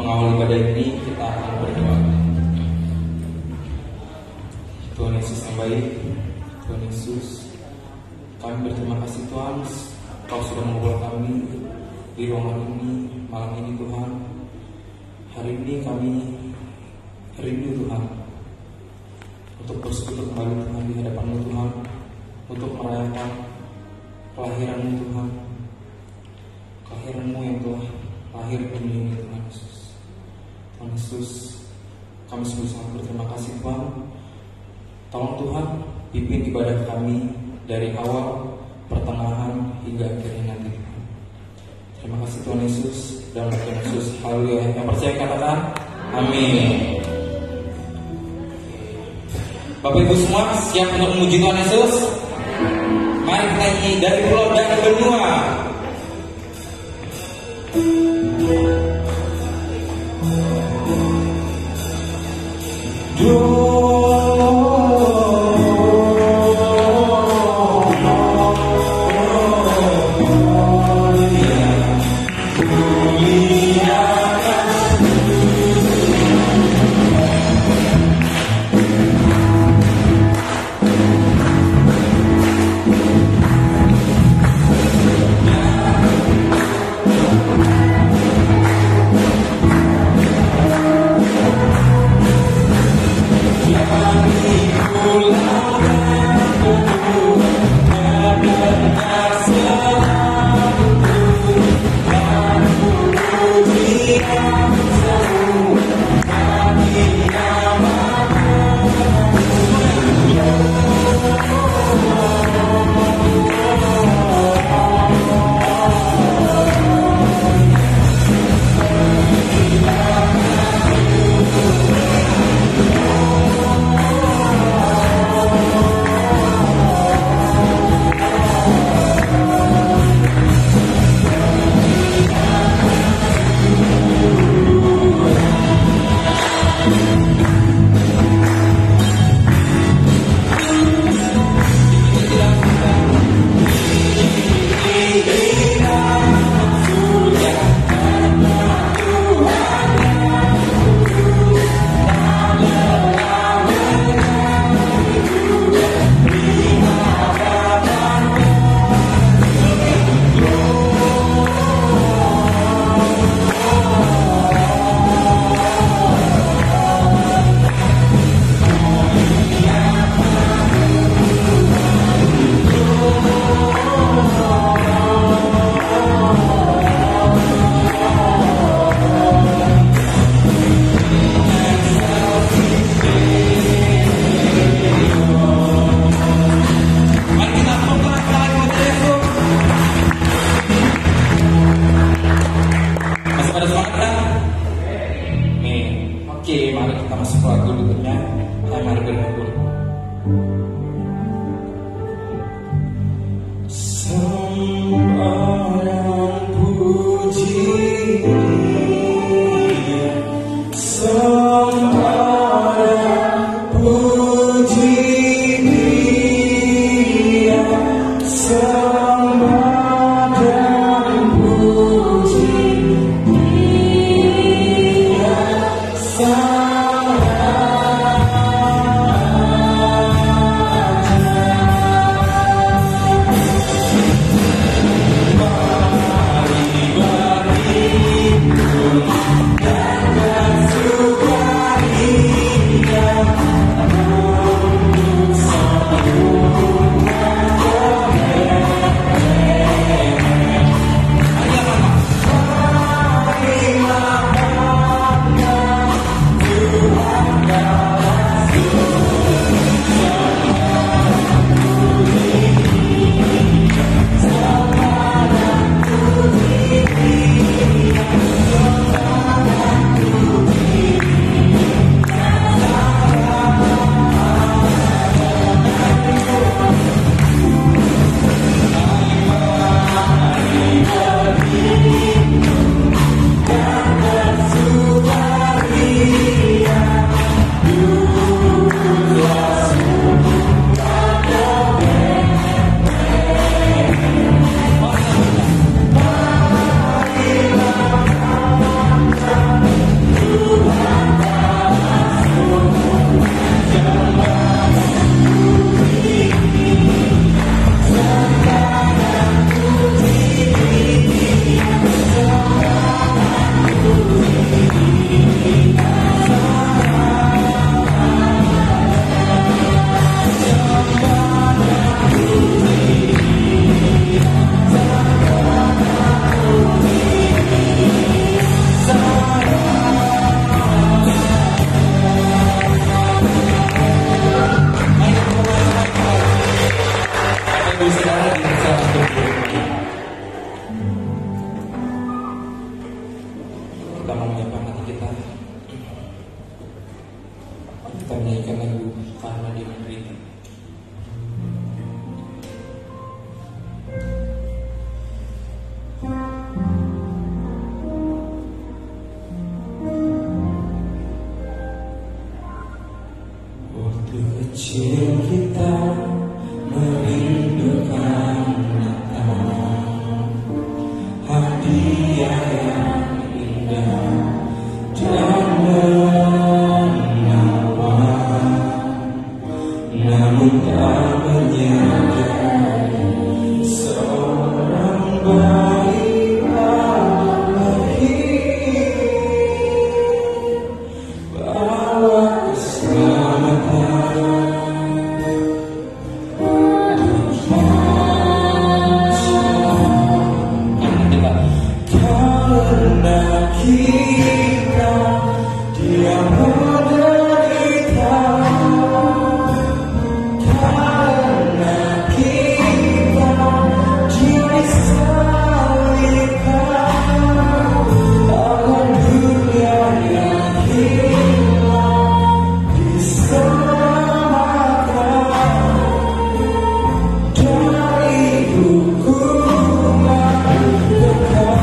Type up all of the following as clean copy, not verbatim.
mengawal ibadah ini kita akan berdoa. Tuhan Yesus yang baik, Tuhan Yesus, kami berterima kasih Tuhan, Kau sudah membawa kami di ruangan ini malam ini Tuhan. Hari ini kami rindu Tuhan untuk bersekutu kembali Tuhan di hadapan-Mu Tuhan, untuk merayakan kelahiran-Mu Tuhan, kelahiran-Mu yang telah lahir di dunia ini Tuhan Yesus. Tuhan Yesus, kami sungguh sangat berterima kasih Tuhan. Tolong Tuhan pimpin ibadah kami dari awal, pertengahan hingga akhirnya nanti. Terima kasih Tuhan Yesus dan Tuhan Yesus. Haleluya. Yang percaya katakan amin. Bapak Ibu semua siap untuk memuji Tuhan Yesus? Mari kita nyanyi dari pulau dan benua. menyanyikan lagu Karena Dia Menderita. Waktu kecil kita merindukan hadiah yang indah dan menawan, namun tak menyadari seorang bayi lahir bawa keselamatan. Karena kita Dia menderita, karena kita Dia disalibkan, agar dunia yang hilang diselamatkan dari hukuman kekal.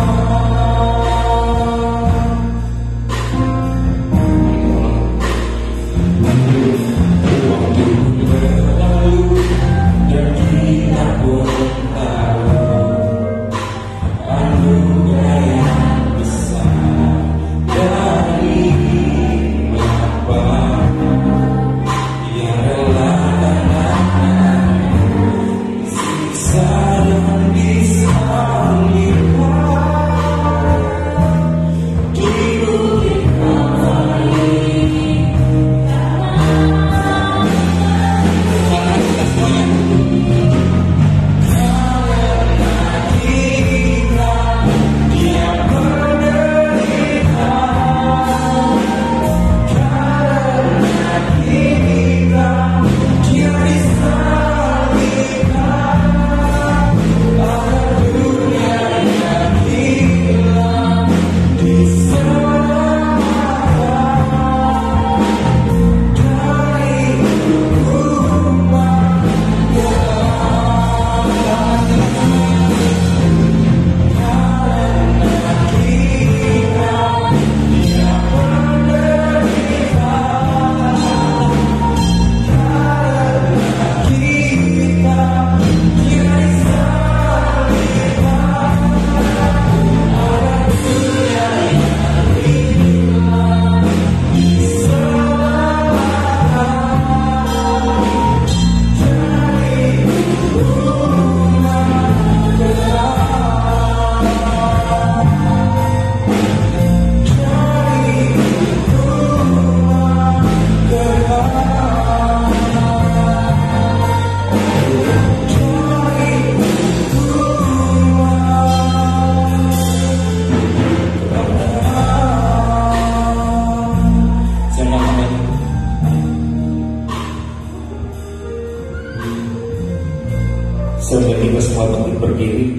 Saudara kita semua bangkit berdiri.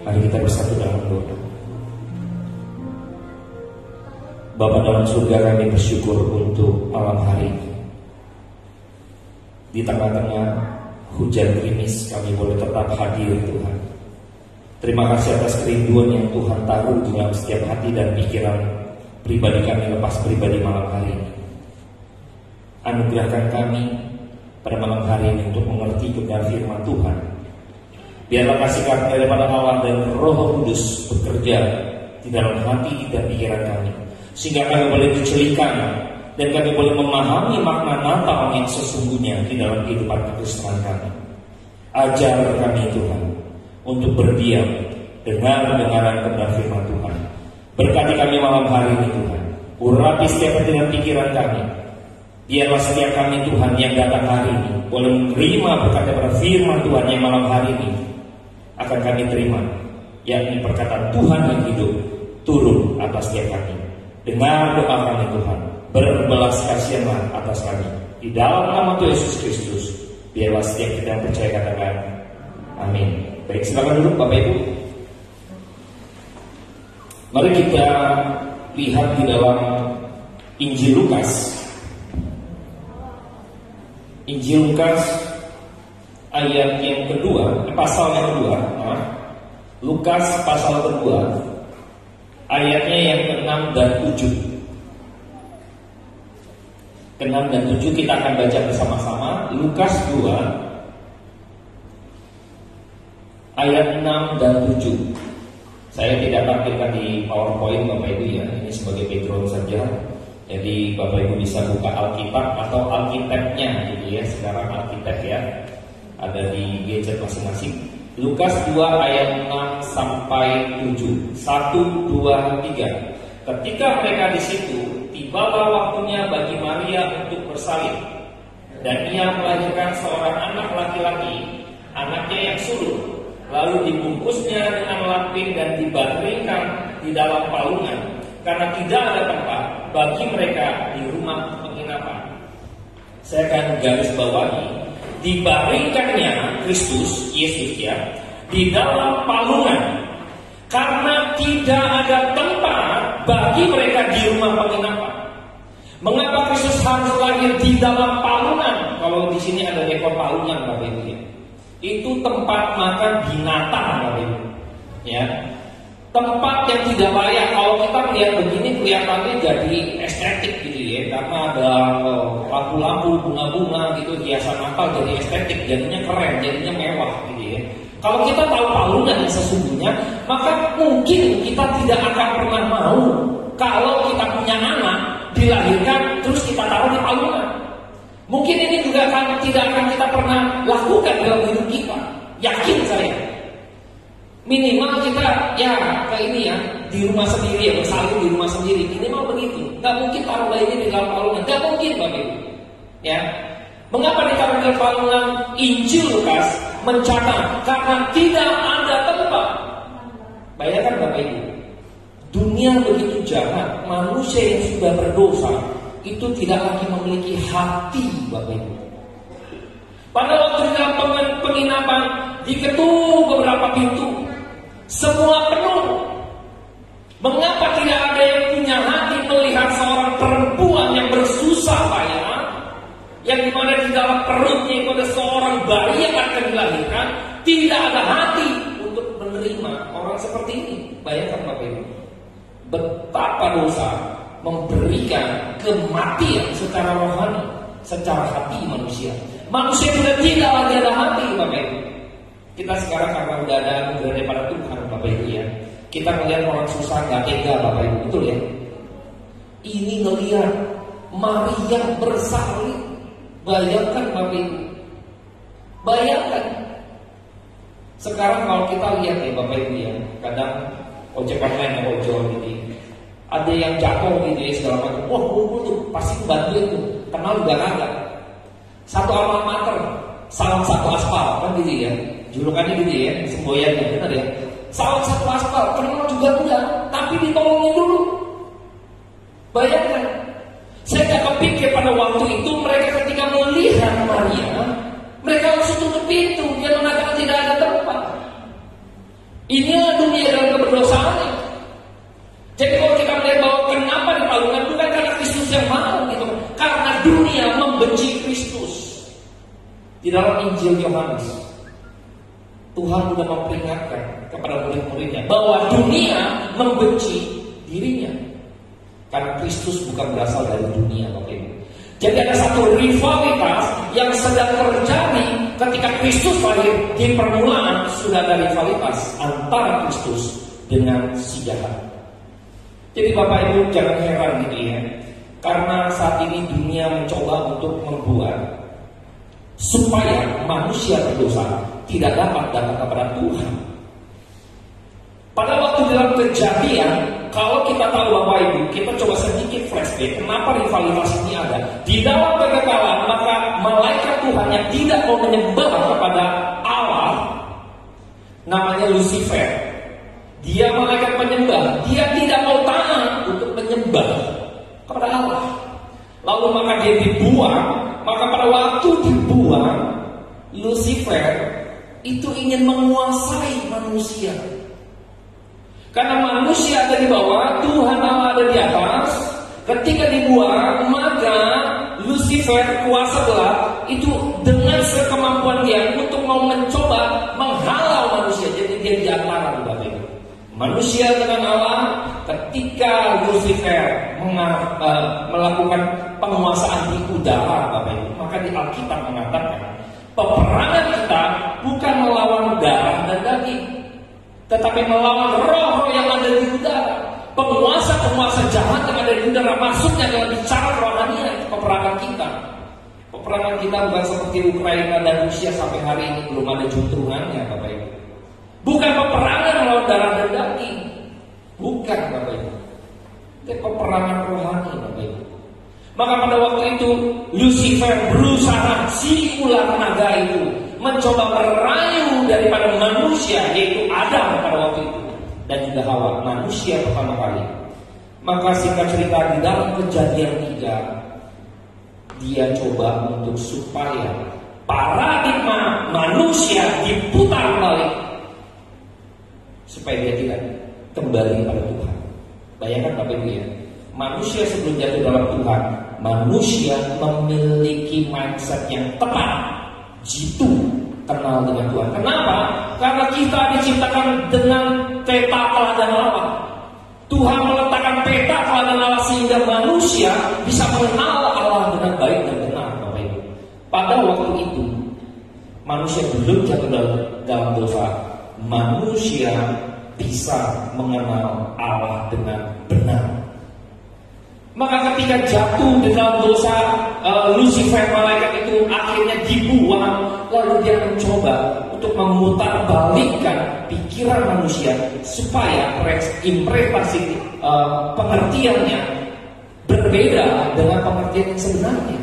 Mari kita bersatu dalam doa. Bapa dalam surga, kami bersyukur untuk malam hari ini. Di tengah-tengah hujan gerimis kami boleh tetap hadir, Tuhan. Terima kasih atas kerinduan yang Tuhan taruh dalam setiap hati dan pikiran pribadi kami lepas pribadi malam hari ini. Anugerahkan kami pada malam hari ini untuk mengerti kebenaran firman Tuhan. Biarlah kasih karunia daripada Allah dan Roh Kudus bekerja di dalam hati dan pikiran kami, sehingga kami boleh dicelikan dan kami boleh memahami makna Natal yang sesungguhnya di dalam kehidupan kekristenan kami. Ajar kami Tuhan untuk berdiam dengan kebenaran firman Tuhan. Berkati kami malam hari ini Tuhan. Urapi setiap hati dan pikiran kami. Biarlah setiap kami Tuhan yang datang hari ini boleh menerima berkat daripada firman Tuhan yang malam hari ini akan kami terima, yakni perkataan Tuhan yang hidup turun atas setiap kami. Dengar doa kami Tuhan, berbelas kasihanlah atas kami. Di dalam nama Tuhan Yesus Kristus, biarlah setiap kita yang percaya katakan amin. Baik, silakan dulu Bapak Ibu. Mari kita lihat di dalam Injil Lukas. Injil Lukas ayat yang kedua, pasal yang kedua, Lukas pasal kedua, ayatnya yang ke-6 dan 7. Ke-6 dan 7 kita akan baca bersama-sama. Lukas 2 ayat 6 dan 7. Saya tidak tampilkan di PowerPoint Bapak Ibu ya, ini sebagai background saja. Jadi Bapak Ibu bisa buka Alkitab atau Alkitabnya gitu ya. Sekarang Alkitab ya, ada di gadget masing-masing. Lukas 2 ayat 6 sampai 7. 1, 2, 3. Ketika mereka di situ, tibalah waktunya bagi Maria untuk bersalin, dan ia melahirkan seorang anak laki-laki, anaknya yang sulung. Lalu dibungkusnya dengan lapin dan dibaringkan di dalam palungan, karena tidak ada tempat bagi mereka di rumah penginapan. Saya akan garis bawahi, dibaringkannya Kristus Yesus ya di dalam palungan, karena tidak ada tempat bagi mereka di rumah penginapan. Mengapa Kristus harus lahir di dalam palungan? Kalau di sini ada ekor palungan, Bapak Ibu ya. Itu tempat makan binatang, Bapak Ibu. Ya. Tempat yang tidak layak. Kalau kita melihat begini kelihatannya jadi estetik gitu ya, karena ada lampu-lampu, bunga-bunga gitu, hiasan Natal jadi estetik, jadinya keren, jadinya mewah gitu ya. Kalau kita tahu palungan yang sesungguhnya, maka mungkin kita tidak akan pernah mau kalau kita punya anak dilahirkan terus kita taruh di palungan. Mungkin ini juga tidak akan kita pernah lakukan dalam hidup kita. Yakin saya. Minimal kita di rumah sendiri ya, bersalin di rumah sendiri. Minimal begitu. Gak mungkin taruh bayinya di dalam palungan. Gak mungkin, Bapak Ibu. Ya. Mengapa ditaruh di dalam palungan? Injil Lukas mencatat karena tidak ada tempat. Bayangkan Bapak Ibu, dunia begitu jahat, manusia yang sudah berdosa itu tidak lagi memiliki hati, Bapak Ibu. Pada waktu dalam penginapan diketuk beberapa pintu, semua penuh. Mengapa tidak ada yang punya hati melihat seorang perempuan yang bersusah payah, yang dimana di dalam perutnya itu ada seorang bayi yang akan dilahirkan, tidak ada hati untuk menerima orang seperti ini? Bayangkan Bapak Ibu, betapa dosa memberikan kematian secara rohani, secara hati manusia. Manusia tidak lagi ada hati, Bapak Ibu. Kita sekarang karena udah ada anugerah daripada Tuhan, Bapak Ibu ya, kita melihat orang susah gak tega, Bapak Ibu, betul ya? Ini ngelihat Maria bersalin. Bayangkan Bapak Ibu, bayangkan. Sekarang kalau kita lihat ya Bapak Ibu ya, kadang ojek online ya, ojol gitu, ada yang jatuh gitu ya segala macam. Wah, kumpul tuh pasti bantuin tuh. Kenal juga kagak. Satu alma mater, salam satu aspal kan gitu ya. Julukannya gitu ya, semboyannya benar ya. Salam satu aspal, kenal juga enggak, tapi ditolongin dulu. Bayangkan. Saya gak kepikir pada waktu itu mereka ketika melihat Maria, mereka langsung tutup pintu. Dia mengatakan tidak ada tempat. Inilah dunia dalam keberdosaan. Jadi kalau kita melihat bahwa kenapa di palungan, bukan karena Kristus yang mau gitu, karena dunia membenci Kristus. Di dalam Injil Yohanes, Tuhan sudah memperingatkan kepada murid-muridnya bahwa dunia membenci dirinya, karena Kristus bukan berasal dari dunia, Bapak Ibu. Jadi ada satu rivalitas yang sedang terjadi ketika Kristus lahir. Di permulaan sudah ada rivalitas antara Kristus dengan si jahat. Jadi Bapak Ibu jangan heran gitu ya, karena saat ini dunia mencoba untuk membuat supaya manusia berdosa tidak dapat datang kepada Tuhan. Pada waktu dalam Kejadian, kalau kita tahu Bapak Ibu, kita coba sedikit flashback kenapa rivalitas ini ada. Di dalam kekekalan, maka malaikat Tuhan yang tidak mau menyembah kepada Allah, namanya Lucifer, dia malaikat penyembah, dia tidak mau taat untuk menyembah kepada Allah. Lalu maka dia dibuang. Maka pada waktu dibuang, Lucifer itu ingin menguasai manusia. Karena manusia ada di bawah, Tuhan Allah ada di atas. Ketika dibuang, maka Lucifer, kuasa gelap, itu dengan sekemampuan dia untuk mau mencoba menghalau manusia. Jadi dia di antara Bapak Ibu. Manusia dengan Allah, ketika Lucifer melakukan penguasaan di udara, Bapak Ibu, maka di Alkitab mengatakan peperangan kita bukan melawan darah dan daging, tetapi melawan roh-roh yang ada di udara. Penguasa-penguasa jahat yang ada di udara, masuknya dalam bicara rohaninya. Itu peperangan kita. Peperangan kita bukan seperti Ukraina dan Rusia sampai hari ini belum ada juntrungannya, Bapak Ibu. Bukan peperangan melawan darah dan daging, bukan, Bapak Ibu. Itu peperangan rohani, Bapak Ibu. Maka pada waktu itu Lucifer berusaha, si ular naga itu mencoba merayu daripada manusia, yaitu Adam pada waktu itu, dan juga Hawa, manusia pertama kali. Maka singkat cerita, di dalam Kejadian 3, dia coba untuk supaya paradigma manusia diputar balik, supaya dia tidak kembali pada Tuhan. Bayangkan Bapak Ibu ya, manusia sebelum jatuh dalam Tuhan, manusia memiliki mindset yang tepat, jitu kenal dengan Tuhan. Kenapa? Karena kita diciptakan dengan peta teladan Allah. Tuhan meletakkan peta teladan Allah sehingga manusia bisa mengenal Allah dengan baik dan benar, Bapak Ibu. Pada waktu itu manusia belum jatuh dalam dosa, manusia bisa mengenal Allah dengan benar. Maka ketika jatuh di dalam dosa, Lucifer, malaikat itu akhirnya dibuang. Lalu dia mencoba untuk memutarbalikkan pikiran manusia supaya interpretasi pengertiannya berbeda dengan pengertian yang sebenarnya.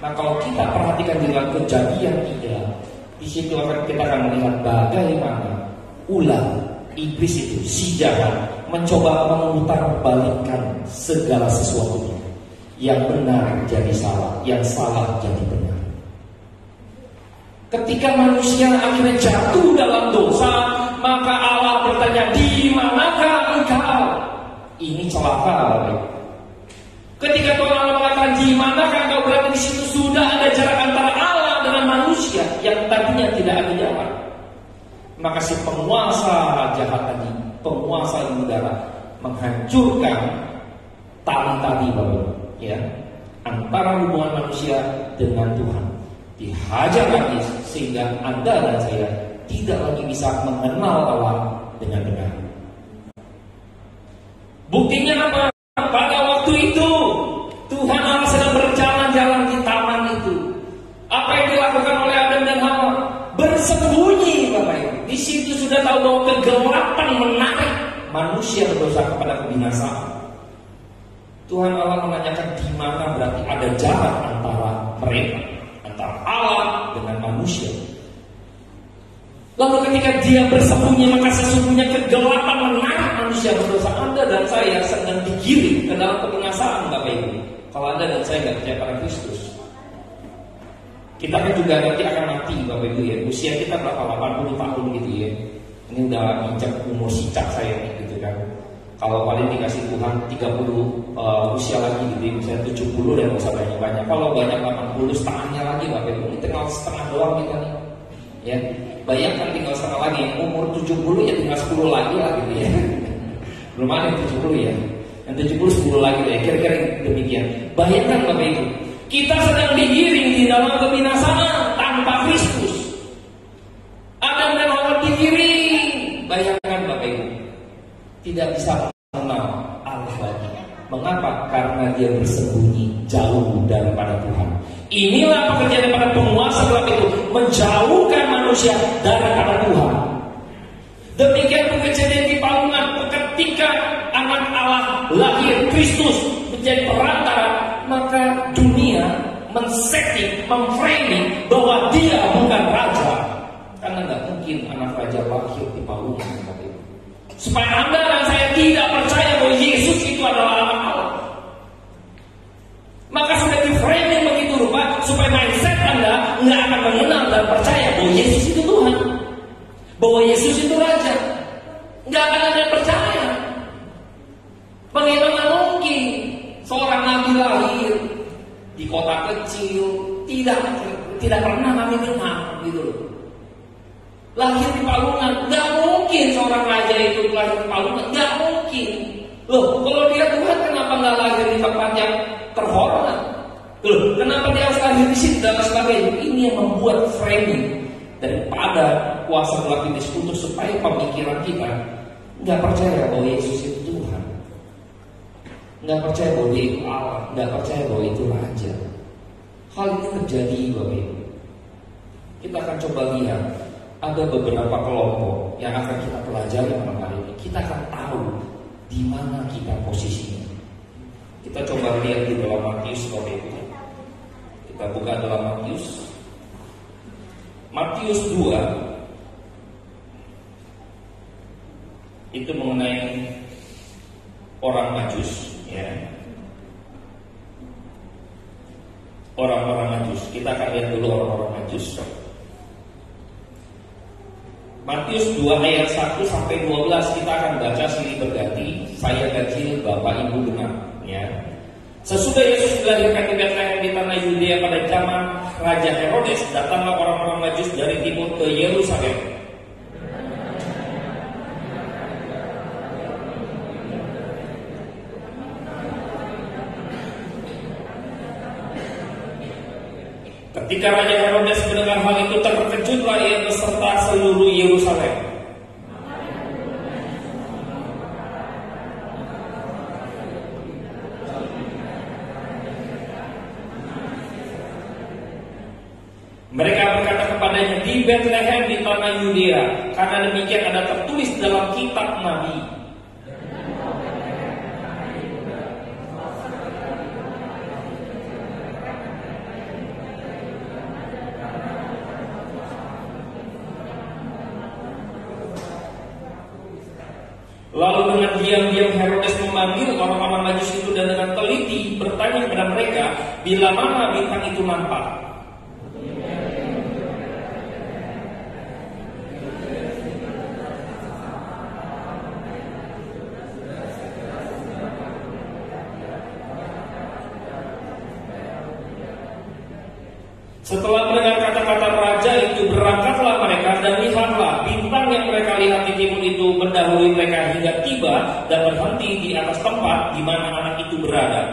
Nah, kalau kita perhatikan di dalam Kejadian 3, di situ kita akan melihat bagaimana ular iblis itu, si jahat, mencoba memutarbalikkan segala sesuatunya. Yang benar jadi salah, yang salah jadi benar. Ketika manusia akhirnya jatuh dalam dosa, maka Allah bertanya, di manakah engkau? Ini celaka. Ketika Tuhan Allah mengatakan, di manakah engkau berada, di situ sudah ada jarak antara Allah dengan manusia yang tadinya tidak ada jarak. Maka si penguasa jahat tadi, penguasa udara, menghancurkan tali-tali, Bapak, ya, antara hubungan manusia dengan Tuhan. Dihajar lagi sehingga Anda dan saya tidak lagi bisa mengenal Allah dengan benar. Buktinya apa? Pada waktu itu Tuhan Allah sedang berjalan-jalan di taman itu. Apa yang dilakukan oleh Adam dan Hawa? Bersembunyi, Bapak Ibu. Di situ sudah tahu bahwa kegelapan menarik manusia berdosa kepada kebinasaan. Tuhan Allah menanyakan di mana berarti ada jarak antara mereka, antara Allah dengan manusia. Lalu ketika dia bersembunyi, maka sesungguhnya kegelapan menarik manusia berdosa. Anda dan saya sedang digiring ke dalam kebinasaan, Bapak Ibu. Kalau Anda dan saya tidak percaya pada Kristus, kita kan juga nanti akan mati, Bapak Ibu ya. Usia kita berapa? 80 tahun gitu ya. Ini udah menginjak umur sicak saya gitu kan. Kalau paling dikasih Tuhan 30 usia lagi gitu ya, misalnya 70 dan usah banyak-banyak. Kalau banyak 80 setengahnya lagi, Bapak Ibu. Ini tinggal setengah doang kita nih. Ya, bayangkan tinggal setengah lagi. Yang umur 70 ya tinggal 10 lagi lah gitu ya. Belum ada yang 70 ya. Yang 70 10 lagi ya. Kira-kira demikian. Bayangkan Bapak Ibu, kita sedang digiring di dalam kebinasaan tanpa Kristus. Adam dan Hawa digiring. Bayangkan Bapak Ibu, tidak bisa mengenal Allah lagi. Mengapa? Karena dia bersembunyi jauh daripada Tuhan. Inilah pekerjaan daripada penguasa gelap itu, menjauhkan manusia daripada Tuhan. Demikian Kejadian di Palungan, ketika anak Allah lahir, Kristus menjadi perantara, maka dunia men-setting, memframing bahwa dia bukan raja. Karena tidak mungkin anak raja lahir di Palungan. Supaya Anda dan saya tidak percaya bahwa Yesus itu adalah anak Allah. Maka sudah di-framing begitu rupa supaya mindset Anda nggak akan mengenal dan percaya bahwa Yesus itu Tuhan, bahwa Yesus itu Raja. Nggak akan ada yang percaya. Bagaimana mungkin kecil, tidak pernah kami dengar gitu loh. Lahir di Palungan, nggak mungkin seorang raja itu lahir di Palungan, nggak mungkin. Loh, kalau dia Tuhan kenapa nggak lahir di tempat yang terhormat? Loh, kenapa dia harus lahir di sini dan sebagainya? Ini yang membuat framing daripada kuasa gelap iblis untuk supaya pemikiran kita nggak percaya bahwa Yesus itu Tuhan, nggak percaya bahwa dia itu Allah, nggak percaya bahwa itu Raja. Hal ini terjadi, Bapak Ibu. Kita akan coba lihat ada beberapa kelompok yang akan kita pelajari malam hari ini. Kita akan tahu di mana kita posisinya. Kita coba lihat di dalam Matius, Bapak Ibu. Kita buka dalam Matius 2. Itu mengenai orang Majus, ya. Orang-orang Majus. Kita akan lihat dulu orang-orang Majus. Matius 2 ayat 1 sampai 12 kita akan baca silih berganti. Saya kecil, Bapak Ibu dengar, ya. Sesudah Yesus dilahirkan di Betlehem di tanah Yudea pada zaman Raja Herodes, datanglah orang-orang Majus dari timur ke Yerusalem. Ketika Raja Herodes mendengar hal itu, terkejutlah ia beserta seluruh Yerusalem. Mereka berkata kepadanya, di Betlehem di tanah Yudea, karena demikian ada tertulis dalam kitab Nabi. Lalu dengan diam-diam Herodes memanggil orang-orang Majus itu dan dengan teliti bertanya kepada mereka, bila mana bintang itu nampak? Setelah mendengar kata-kata raja itu, berangkatlah mereka dan lihatlah bintang yang mereka lihat di timur itu mendahului mereka hingga tiba dan berhenti di atas tempat di mana anak itu berada.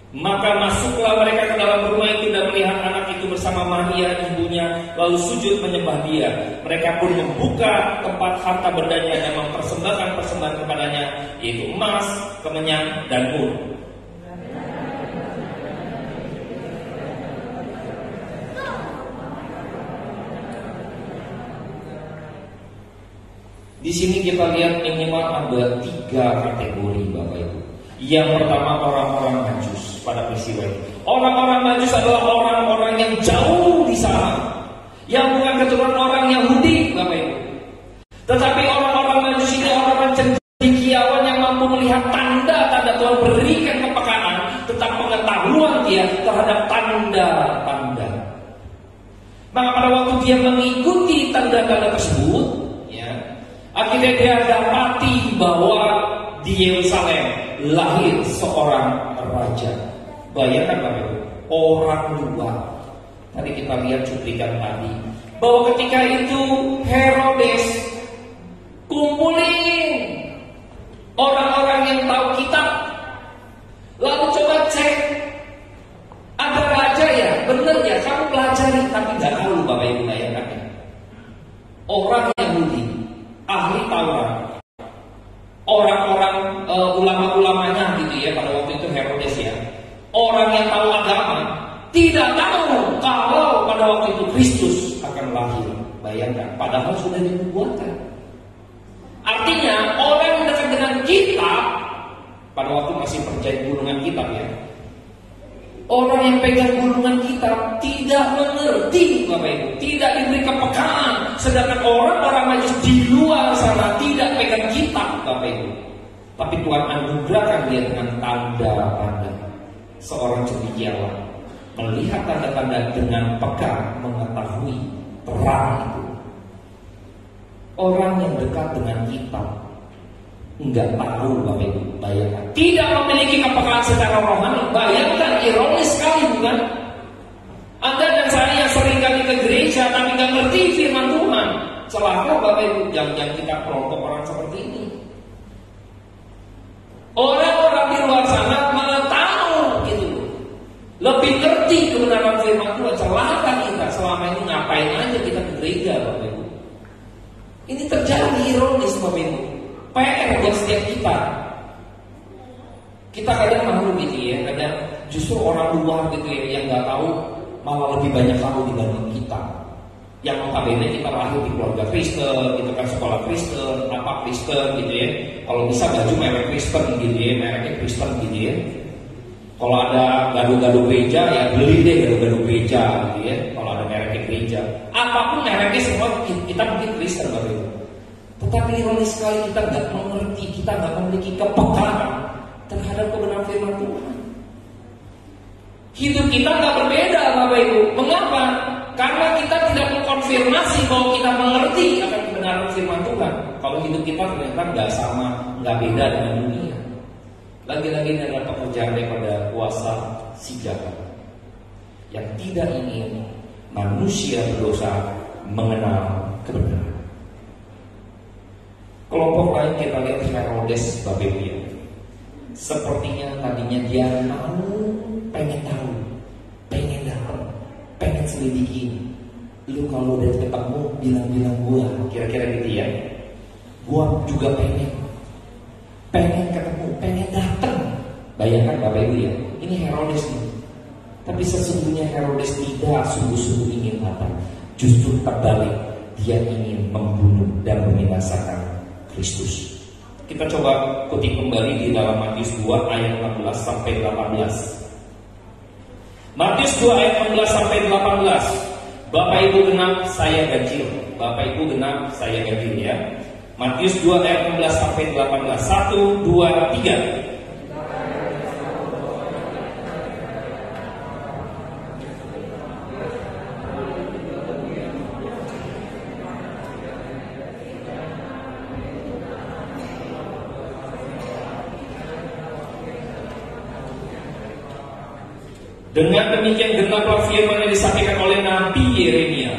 Maka masuklah mereka ke dalam rumah itu dan melihat anak itu bersama Maria ibunya, lalu sujud menyembah dia. Mereka pun membuka tempat harta bendanya dan mempersembahkan persembahan kepadanya, yaitu emas, kemenyan, dan mur. Di sini kita lihat minimal ada 3 kategori, Bapak Ibu. Yang pertama, orang-orang Majus pada peristiwa ini. Orang-orang Majus adalah orang-orang yang jauh di sana, yang bukan keturunan orang Yahudi, Bapak Ibu. Tetapi orang-orang Majus ini orang-orang cendekiawan yang mampu melihat tanda-tanda Tuhan, berikan kepekaan tentang pengetahuan dia terhadap tanda-tanda. Maka pada waktu dia mengikuti tanda-tanda tersebut, akhirnya dia dapati bahwa di Yerusalem lahir seorang raja. Bayangkan Bapak Ibu, orang luar. Tadi kita lihat cuplikan tadi, bahwa ketika itu Herodes kumpulin orang-orang yang tahu kitab, lalu coba cek, ada raja ya, benar ya, kamu pelajari, tapi nggak tahu. Bapak Ibu bayangkan ya, orang Yahudi, ahli Taurat, orang-orang ulama-ulamanya gitu ya, pada waktu itu Herodes ya, orang yang tahu agama, tidak tahu kalau pada waktu itu Kristus akan lahir. Bayangkan, padahal sudah dinubuatkan. Artinya orang yang dekat dengan kitab, pada waktu masih percaya gulungan kitab ya, orang yang pegang gulungan kitab tidak mengerti, Bapak Ibu, tidak diberi kepekaan. Sedangkan orang-orang Majus di luar sana tidak pegang kitab, Bapak Ibu, tapi Tuhan anugerahkan dia dengan tanda-tanda. Seorang cendekiawan melihat tanda-tanda dengan peka, mengetahui terang itu. Orang yang dekat dengan kitab Enggak tahu Bapak Ibu, bayangkan. Tidak memiliki kepekaan secara rohani. Bayangkan, ironis sekali bukan? Anda dan saya yang sering kali ke gereja tapi nggak ngerti firman Tuhan. Celaka Bapak Ibu, jangan kita kelompok orang seperti ini. Orang-orang di luar sana malah tahu gitu, lebih ngerti kebenaran firman Tuhan. Celaka kita, selama ini ngapain aja kita ke gereja Bapak Ibu. Ini terjadi ironis Bapak Ibu. PR buat setiap kita. Kita kadang malu gitu ya, kadang justru orang luar gitu ya yang nggak tahu malah lebih banyak tahu dibanding kita. Yang notabene kita lahir di keluarga Kristen, kita kan sekolah Kristen, apa Kristen gitu ya. Kalau bisa baju merek Kristen gitu ya, mereknya Kristen gitu ya. Kalau ada gado-gado gereja ya beli deh gado-gado gereja gitu ya. Kalau ada mereknya gereja, apapun mereknya semua kita mungkin Kristen Bapak Ibu. Tetapi ironis sekali kita nggak mengerti, kita nggak memiliki kepekaan terhadap kebenaran firman Tuhan. Hidup kita nggak berbeda Bapak Ibu. Mengapa? Karena kita tidak mengkonfirmasi bahwa kita mengerti akan kebenaran firman Tuhan. Kalau hidup kita ternyata nggak sama, nggak beda dengan dunia. Lagi-lagi ini adalah pekerjaan daripada kuasa si jahat yang tidak ingin manusia berdosa mengenal kebenaran. Kelompok lain kita lihat Herodes Bapak Ibu ya. Sepertinya tadinya dia pengen tahu, pengen dapat, pengen selidiki. Lu kalau udah ketemu bilang-bilang gua, kira-kira gitu ya. Gua juga pengen ketemu, pengen datang. Bayangkan Bapak Ibu ya, ini Herodes nih. Tapi sesungguhnya Herodes tidak sungguh-sungguh ingin datang. Justru terbalik, dia ingin membunuh dan membinasakan Kristus. Kita coba kutip kembali di dalam Matius 2 ayat 16 sampai 18. Matius 2 ayat 16 sampai 18. Bapak Ibu genap saya ganjil. Bapak Ibu genap saya ganjil ya. Matius 2 ayat 16 sampai 18. 1, 2, 3. Dengan demikian genaplah firman yang disampaikan oleh Nabi Yeremia.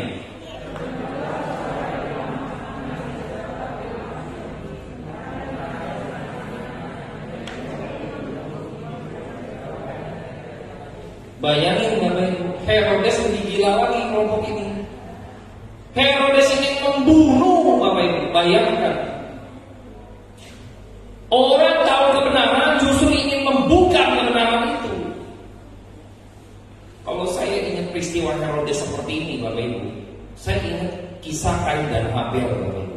Bayangin Herodes lebih gila lagi kelompok ini. Herodes ingin membunuh Bapak Ibu. Bayangkan, orang tahu kebenaran justru ingin membuka kebenaran itu. Kalau saya ingat peristiwa Herodes seperti ini Bapak Ibu, saya ingat kisah Kain dan Habel Bapak Ibu.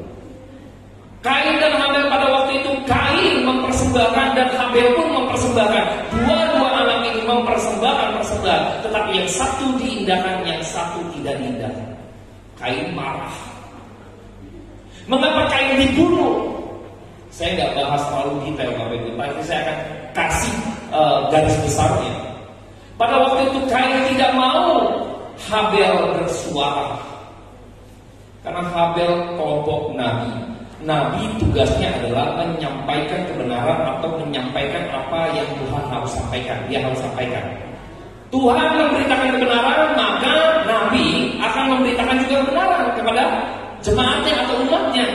Kain dan Habel pada waktu itu, Kain mempersembahkan dan Habel pun mempersembahkan. Dua-dua anak ini mempersembahkan persembahan, tetapi yang satu diindahkan, yang satu tidak diindahkan. Kain marah. Mengapa Kain dibunuh? Saya nggak bahas terlalu detail Bapak Ibu, tapi saya akan kasih garis besarnya. Pada waktu itu Kain tidak mau Habel bersuara, karena Habel kelompok nabi. Nabi tugasnya adalah menyampaikan kebenaran atau menyampaikan apa yang Tuhan harus sampaikan. Dia harus sampaikan. Tuhan memberitakan kebenaran, maka Nabi akan memberitakan juga kebenaran kepada jemaatnya atau umatnya.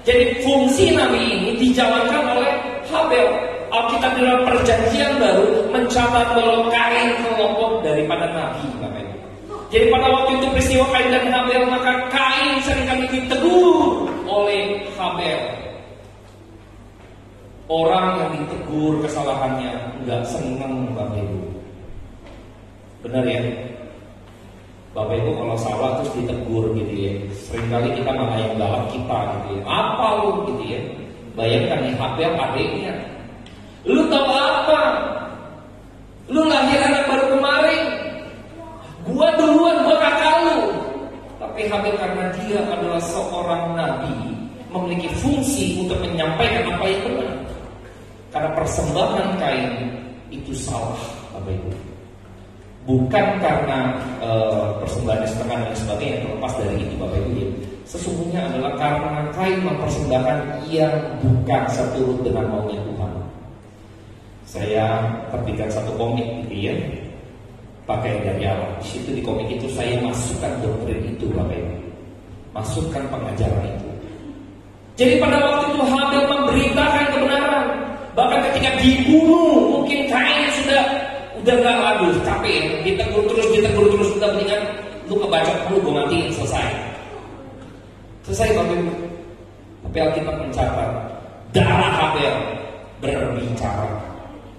Jadi fungsi Nabi ini dijalankan oleh Habel. Alkitab dalam Perjanjian Baru mencatat bahwa Kain kelompok daripada Nabi Bapak Ibu. Jadi pada waktu itu peristiwa Kain dan Habel, maka Kain seringkali ditegur oleh Habel. Orang yang ditegur kesalahannya nggak senang Bapak Ibu. Benar ya? Bapak Ibu kalau salah terus ditegur gitu ya, seringkali kita malah yang galak kita gitu ya. Apa lu gitu ya? Bayangkan nih Habel adiknya. Lu tahu apa? Lu lahir anak baru kemarin. Gua duluan, gua kakak lu. Tapi Habel karena dia adalah seorang nabi, memiliki fungsi untuk menyampaikan apa yang benar. Karena persembahan Kain itu salah Bapak Ibu. Bukan karena persembahannya setengah dan sebagainya, terlepas dari itu Bapak Ibu ya. Sesungguhnya adalah karena Kain mempersembahkan yang bukan seturut dengan maunya Tuhan. Saya terbitkan satu komik gitu ya, pakai dari Allah. Di situ di komik itu saya masukkan doktrin itu, Bapak Ibu. Masukkan pengajaran itu. Jadi pada waktu itu Habil memberitakan kebenaran. Bahkan ketika dibunuh, mungkin Kain sudah nggak lalu, capek, ditegur terus, udah mendingan lu kebacok dulu, gue matiin, selesai, Bapak Ibu. Tapi Alkitab mencatat darah Habel berbicara.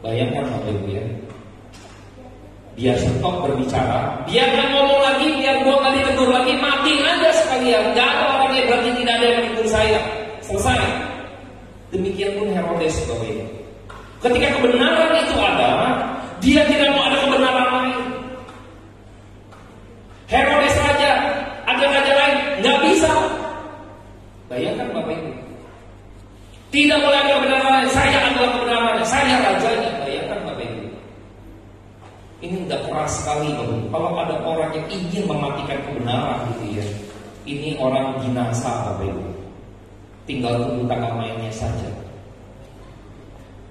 Bayangkan Bapak Ibu ya, dia stop berbicara, dia nggak ngomong lagi, biar gue nggak ditegur lagi, mati aja sekalian. Gak ada orang yang berarti tidak ada yang menegur saya, selesai. Demikian pun Herodes, Bapak Ibu. Ketika kebenaran itu ada, dia tidak mau ada kebenaran lain. Herodes raja, ada raja lain, nggak bisa. Bayangkan Bapak Ibu, tidak boleh ada kebenaran lain. Saya adalah kebenarannya, saya rajanya. Bayangkan Bapak Ibu. Ini udah keras sekali Bapak Ibu. Kalau ada orang yang ingin mematikan kebenaran gitu ya, ini orang binasa Bapak Ibu. Tinggal tunggu tanggal mainnya saja.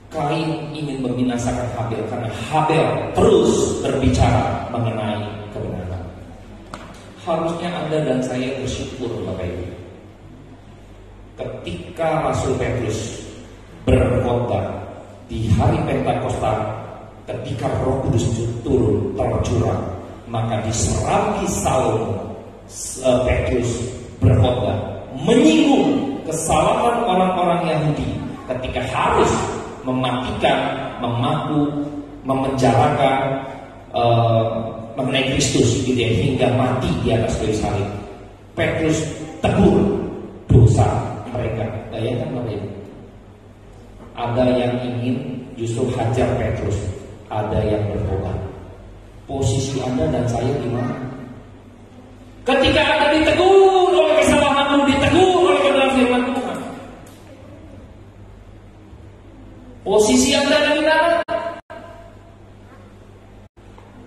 Kain ingin membinasakan Habel karena Habel terus berbicara mengenai kebenaran. Harusnya Anda dan saya bersyukur Bapak Ibu. Ketika Rasul Petrus berkhotbah di hari Pentakosta, ketika Roh Kudus turun tercurah, maka diserambi Saul Petrus berkhotbah menyinggung kesalahan orang-orang Yahudi ketika harus mematikan, memaku, memenjarakan mengenai Kristus gitu ya, hingga mati di atas kayu salib. Petrus tegur dosa mereka. Bayangkan Bapak Ibu. Ada yang ingin justru hajar Petrus, ada yang bertobat. Posisi Anda dan saya gimana? Ketika Anda ditegur oleh kesalahanmu, ditegur oleh kebenaran firman Tuhan, posisi Anda ada di mana?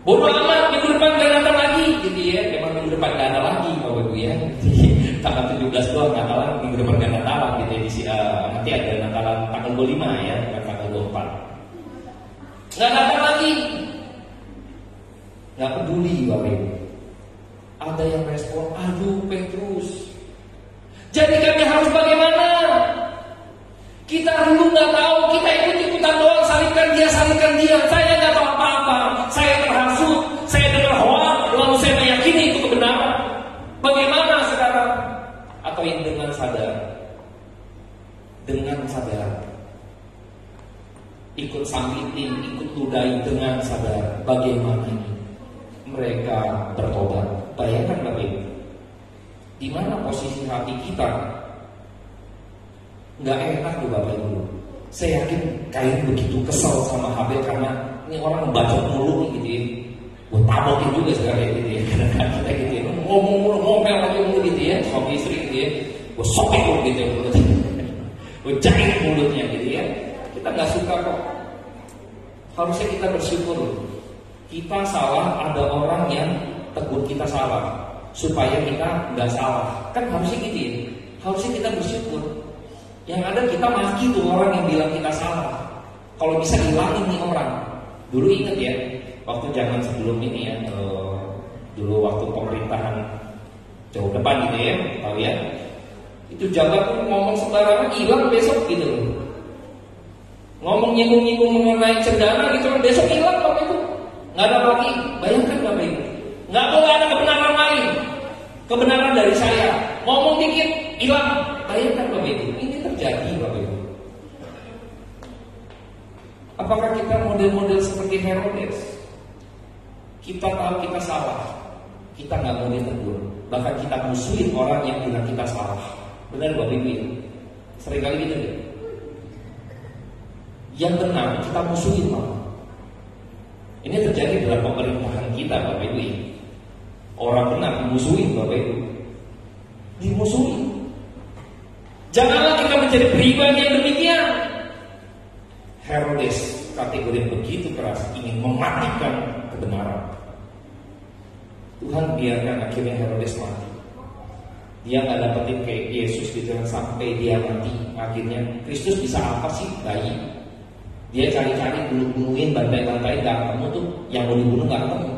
Bodoh amat, minggu depan gak datang lagi gitu ya. Memang minggu depan gak ada lagi Bapak Ibu ya. Tanggal 17 doang Natalan, minggu depan gak Natalan gitu ya. Nanti ada Natalan tanggal 25 ya, bukan tanggal 24. Gak datang lagi. Gak peduli Bapak Ibu. Ada yang respon, aduh Petrus. Jadi kami harus bagaimana? Kita dulu nggak tahu, kita ikut-ikutan doang, salibkan dia. Saya nggak tahu apa-apa. Saya terhasut, saya dengar hoak, lalu saya meyakini itu kebenaran. Bagaimana sekarang? Atau yang dengan sadar? Dengan sadar. Ikut sambitin, ikut ludahi dengan sadar. Bagaimana ini? Mereka bertobat. Bayangkan Bapak Ibu, di mana posisi hati kita? Nggak enak loh Bapak Ibu. Saya yakin Kain begitu kesal sama Habel karena ini orang membacot mulu gitu ya. Gue tabokin juga sekarang gitu ya. Kadang-kadang kita gitu ya, ngomong mulu, ngomel aja mulu gitu ya, suami istri gitu ya. Gue sobek mulu gitu ya mulutnya. Gue jahit mulutnya gitu ya. Kita nggak suka kok. Harusnya kita bersyukur. Kita salah, ada orang yang tegur kita salah supaya kita nggak salah. Kan harusnya gitu ya. Harusnya kita bersyukur. Yang ada kita maki tuh orang yang bilang kita salah. Kalau bisa hilangin nih orang. Dulu ingat ya, waktu zaman sebelum ini ya, dulu waktu pemerintahan jauh depan gitu ya, tahu ya, itu jabat tuh ngomong sembarangan hilang besok gitu loh. Ngomong nyinggung-nyinggung mengenai cendana gitu kan besok hilang Bapak Ibu. Nggak ada lagi. Bayangkan Bapak Ibu. Nggak boleh ada kebenaran lain. Kebenaran dari saya. Ngomong dikit hilang. Bayangkan Bapak Ibu. Ini terjadi Bapak Ibu. Apakah kita model-model seperti Herodes? Kita tahu kita salah, kita nggak mau ditegur, bahkan kita musuhin orang yang bilang kita salah. Benar Bapak Ibu ya? Seringkali gitu ya. Yang benar kita musuhin malah. Ini terjadi dalam pemerintahan kita Bapak Ibu ya. Orang benar dimusuhin Bapak Ibu, dimusuhin. Janganlah kita menjadi pribadi yang demikian. Herodes kategori begitu keras, ingin mematikan kebenaran. Tuhan biarkan akhirnya Herodes mati. Dia nggak dapetin kayak Yesus gitu sampai dia mati. Akhirnya Kristus bisa apa sih? Bayi. Dia cari-cari, bunuh-bunuhin, bantai-bantai, nggak ketemu tuh. Yang mau dibunuh nggak ketemu.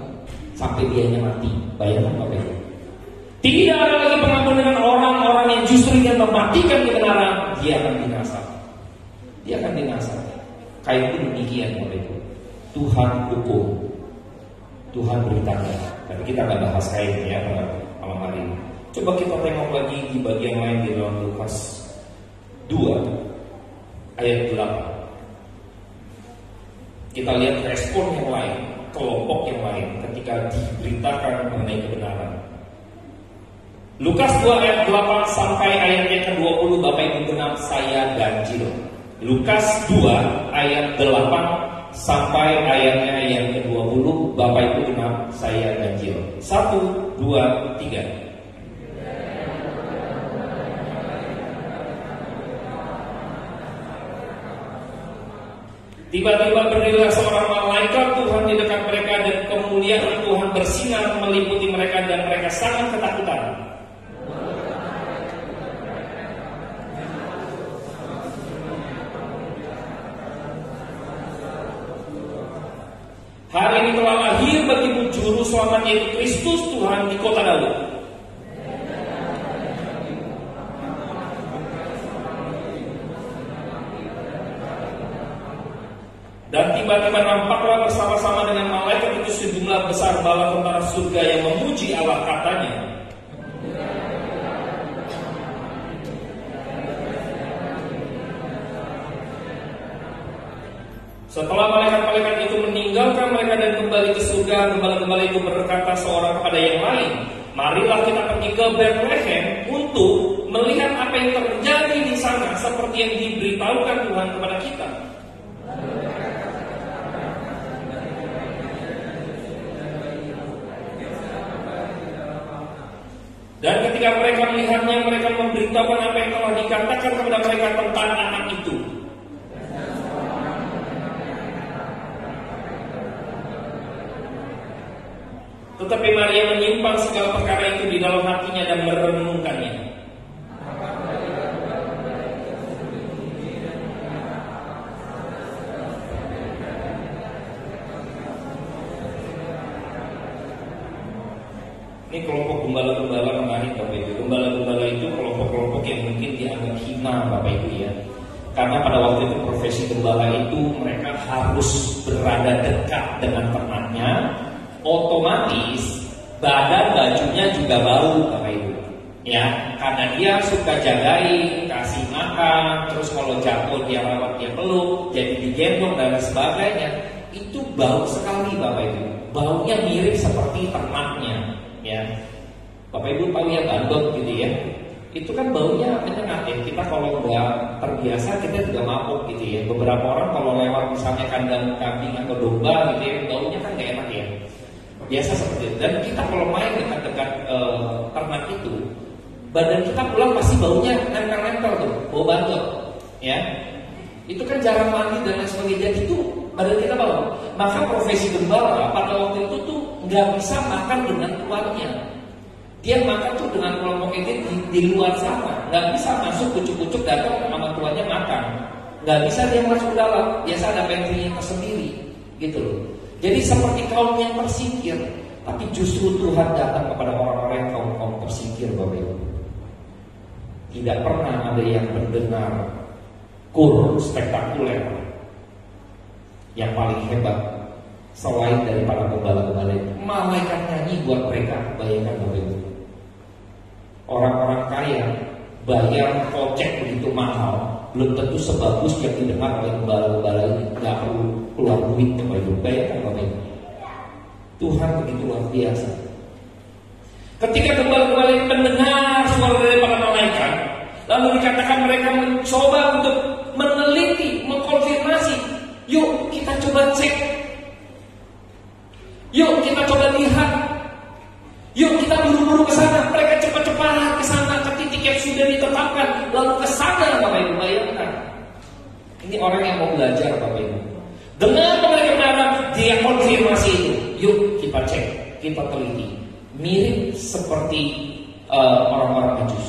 Sampai dianya mati. Bayangkan Bapak Ibu. Tidak ada lagi pengampun dengan orang-orang yang justru ingin mematikan kebenaran. Dia akan binasa. Dia akan binasa. Kayak pun demikian Bapak Ibu. Tuhan hukum. Tuhan bertanya. Tapi kita nggak bahas kain ya pada malam hari ini. Coba kita tengok lagi di bagian lain di dalam Lukas 2 ayat 8. Kita lihat respon yang lain, kelompok yang lain ketika diberitakan mengenai kebenaran. Lukas 2 ayat 8 sampai ayat yang ke-20, Bapak Ibu genap saya ganjil. Lukas 2 ayat 8 sampai ayatnya yang ke-20, Bapak Ibu genap saya ganjil. 1, 2, 3. Tiba-tiba berdirilah seorang malaikat Tuhan di dekat mereka dan kemuliaan Tuhan bersinar meliputi mereka dan mereka sangat ketakutan. Hari ini telah lahir bagimu juru selamat yaitu Kristus Tuhan di kota Daud. Dan tiba-tiba nampaklah bersama-sama dengan malaikat itu sejumlah besar bala tentara surga yang memuji Allah, katanya. Setelah malaikat-malaikat itu meninggalkan mereka dan kembali ke surga, gembala-gembala itu berkata seorang kepada yang lain, marilah kita pergi ke Bethlehem untuk melihat apa yang terjadi di sana seperti yang diberitahukan Tuhan kepada kita. Dan ketika mereka melihatnya, mereka memberitahukan apa yang telah dikatakan kepada mereka tentang anak itu. Tetapi Maria menyimpan segala perkara itu di dalam hatinya dan merenungkannya. Ini kelompok gembala-gembala menarik Bapak Ibu. Gembala-gembala itu kelompok-kelompok yang mungkin dianggap hina Bapak Ibu ya. Karena pada waktu itu profesi gembala itu mereka harus berada dekat dengan ternaknya. Otomatis badan bajunya juga bau Bapak Ibu. Ya, karena dia suka jagain, kasih makan, terus kalau jatuh dia rawat, dia peluk, jadi digendong dan sebagainya. Itu bau sekali Bapak Ibu. Baunya mirip seperti ternaknya. Ya, Bapak Ibu tahu ya bandot gitu ya. Itu kan baunya menyengat ya. Kita kalau nggak terbiasa kita juga mabuk gitu ya. Beberapa orang kalau lewat misalnya kandang kambing atau domba gitu ya, baunya kan nggak enak ya. Biasa seperti itu. Dan kita kalau main dekat-dekat ternak itu, badan kita pulang pasti baunya nempel-nempel tuh, bau bandot. Ya, itu kan jarang mandi dan lain sebagainya. Jadi itu badan kita bau. Maka profesi gembala pada waktu itu tuh nggak bisa makan dengan tuannya. Dia makan tuh dengan kelompok ini di luar sana. Nggak bisa masuk kucuk-kucuk datang sama tuannya makan. Nggak bisa dia masuk dalam. Biasa ada pantry-nya tersendiri, gitu loh. Jadi seperti kaum yang tersingkir. Tapi justru Tuhan datang kepada orang-orang yang kaum tersingkir Bapak Ibu. Tidak pernah ada yang mendengar kur spektakuler yang paling hebat selain daripada gembala-gembala itu. Malaikat nyanyi buat mereka. Bayangkan Bapak Ibu, orang-orang kaya bayar kocek begitu mahal, belum tentu sebagus yang didengar oleh gembala-gembala ini. Gak perlu keluar duit Bapak Ibu. Bayangkan Bapak Ibu, Tuhan begitu luar biasa. Ketika gembala-gembala ini mendengar suara daripada malaikat, lalu dikatakan mereka mencoba untuk meneliti, mengkonfirmasi. Yuk kita coba cek. Yuk kita coba lihat. Yuk kita buru-buru ke sana. Mereka cepat-cepat ke sana ke titik yang sudah ditetapkan. Lalu ke sana Bapak Ibu, bayangkan. Ini orang yang mau belajar Bapak Ibu. Dengan mereka kebenaran, dia konfirmasi itu. Yuk kita cek, kita teliti. Mirip seperti orang-orang Majus.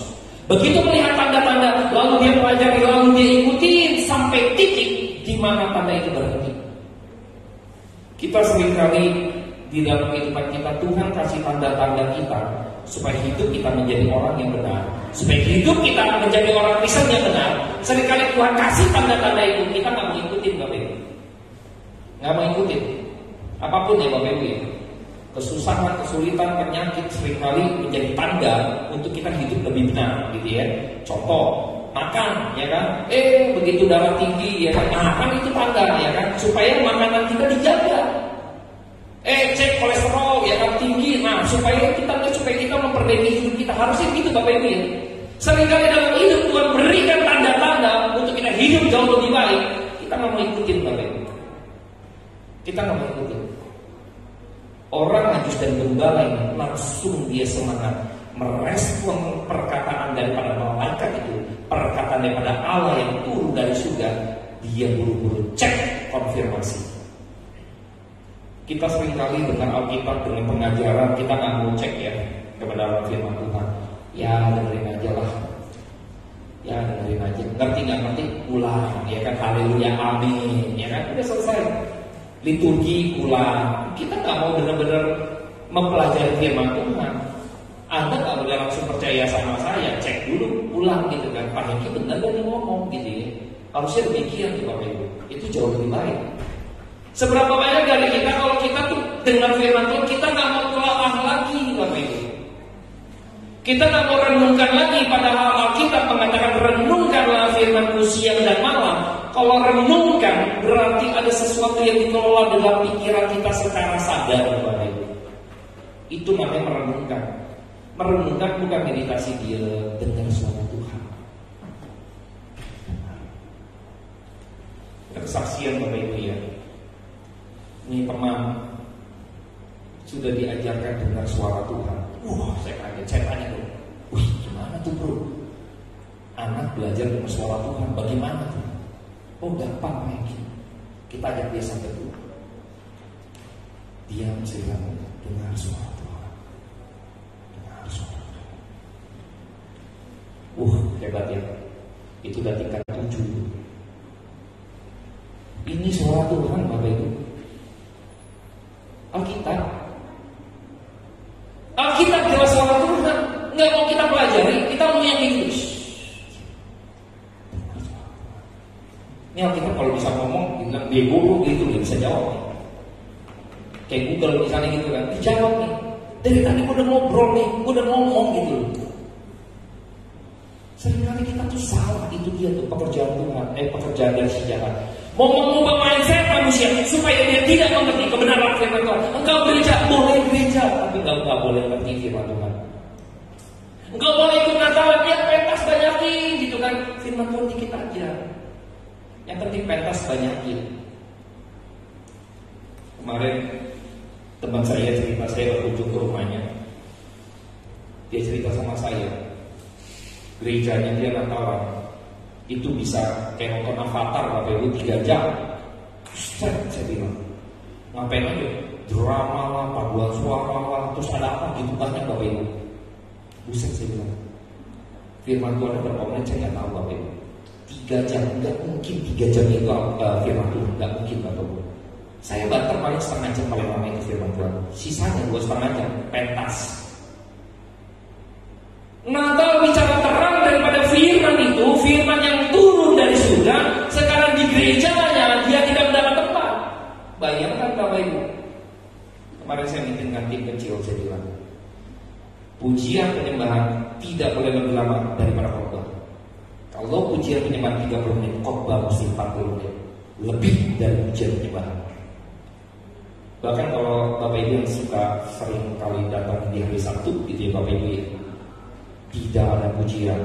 Begitu melihat tanda-tanda, lalu dia pelajari, lalu dia ikutin sampai titik di mana tanda itu berhenti. Kita seringkali di dalam kehidupan kita, Tuhan kasih tanda-tanda kita supaya hidup kita menjadi orang yang benar, supaya hidup kita menjadi orang Kristen yang benar. Seringkali Tuhan kasih tanda-tanda itu, kita nggak mau ikutin, Bapak Ibu. Nggak mau ikutin apapun ya Bapak Ibu ya. Kesusahan, kesulitan, penyakit seringkali menjadi tanda untuk kita hidup lebih benar, gitu ya. Contoh, makan, ya kan? Begitu darah tinggi, ya kan? Makan itu tanda, ya kan? Supaya makanan kita dijaga. Cek kolesterol, ya kan? Tinggi, nah supaya kita memperbaiki hidup kita. Harusnya gitu Bapak Ibu ya. Seringkali dalam hidup Tuhan berikan tanda-tanda untuk kita hidup jauh lebih baik. Kita nggak mau ikutin Bapak Ibu. Kita nggak mau ikutin. Orang Majus dan Gembala ini langsung dia semangat merespon perkataan daripada malaikat itu, perkataan daripada Allah yang turun dari surga. Dia buru-buru cek konfirmasi. Kita seringkali dengan Alkitab, dengan pengajaran, kita nggak mau cek ya kepada firman Tuhan. Ya dengerin aja lah. Ya dengerin aja. Ngerti nggak ngerti? Ulang. Ya kan, haleluya, amin. Ya kan, udah selesai. Liturgi ulang. Kita nggak mau benar-benar mempelajari firman Tuhan. Anda nggak boleh langsung percaya sama saya, cek dulu, ulang gitu kan. Pak Hengki benar gak dia ngomong gitu ya. Harusnya demikian tuh Bapak Ibu. Itu jauh lebih baik. Seberapa banyak dari kita kalau kita tuh dengan firman Tuhan, kita nggak mau telaah lagi Bapak Ibu. Kita nggak mau renungkan lagi, padahal Alkitab mengatakan renungkanlah firman-Ku siang dan malam. Kalau renungkan berarti ada sesuatu yang dikelola dalam pikiran kita secara sadar Bapak Ibu. Itu namanya merenungkan. Merenungkan bukan meditasi, dia dengar suara Tuhan. Kesaksian Bapak Ibu ya. Ini teman sudah diajarkan dengar suara Tuhan. Saya kaget, saya tanya dulu. Gimana tuh bro? Anak belajar dengar suara Tuhan, bagaimana tuh? Gampang Hengki. Kita ajak dia sampai dulu. Dia menceritakan dengar suara Tuhan. Dengar suara Tuhan. Hebat ya. Itu udah tingkat 7. Ini suara Tuhan Bapak Ibu. Alkitab jelas suara Tuhan. Nggak mau kita pelajari, kita mau yang Inggris. Ini Alkitab kalau bisa ngomong, bilang bego gitu, dia bisa jawab. Kayak Google misalnya gitu kan, dijawab nih. Dari tadi gue udah ngobrol nih, gue udah ngomong gitu. Seringkali kita tuh salah, itu dia tuh pekerjaan Tuhan, pekerjaan dari si jahat. Mau mengubah mindset manusia supaya dia tidak mengerti kebenaran firman Tuhan. Engkau gereja, boleh gereja, tapi engkau boleh mengerti firman Tuhan. Engkau boleh ikut Natalan, ya pentas banyakin gitu kan. Firman Tuhan dikit aja. Yang penting pentas banyakin. Kemarin teman saya cerita, saya berkunjung ke rumahnya. Dia cerita sama saya, gerejanya dia Natalan itu bisa kayak nonton Avatar Bapak Ibu 3 jam. Saya bilang, ngapain aja? Drama lah, paduan suara lah, terus ada apa gitu banyak Bapak Ibu. Buset, saya bilang, firman Tuhan ada berapa menit saya nggak tahu Bapak Ibu. 3 jam, nggak mungkin 3 jam itu firman Tuhan, nggak mungkin Bapak Ibu. Saya banter paling setengah jam paling lama itu firman Tuhan. Sisanya 2,5 jam, pentas. Natal bicara terang daripada firman itu, firman yang turun dari surga. Sekarang di gerejanya dia tidak mendapat tempat. Bayangkan Bapak Ibu. Kemarin saya meetingkan tim kecil, saya bilang, pujian penyembahan tidak boleh lebih lama daripada khotbah. Kalau pujian penyembahan 30 menit, khotbah mesti 40 menit. Lebih dari pujian penyembahan. Bahkan kalau Bapak Ibu yang suka sering kali datang di hari Sabtu gitu ya Bapak Ibu ya, tidak ada pujian,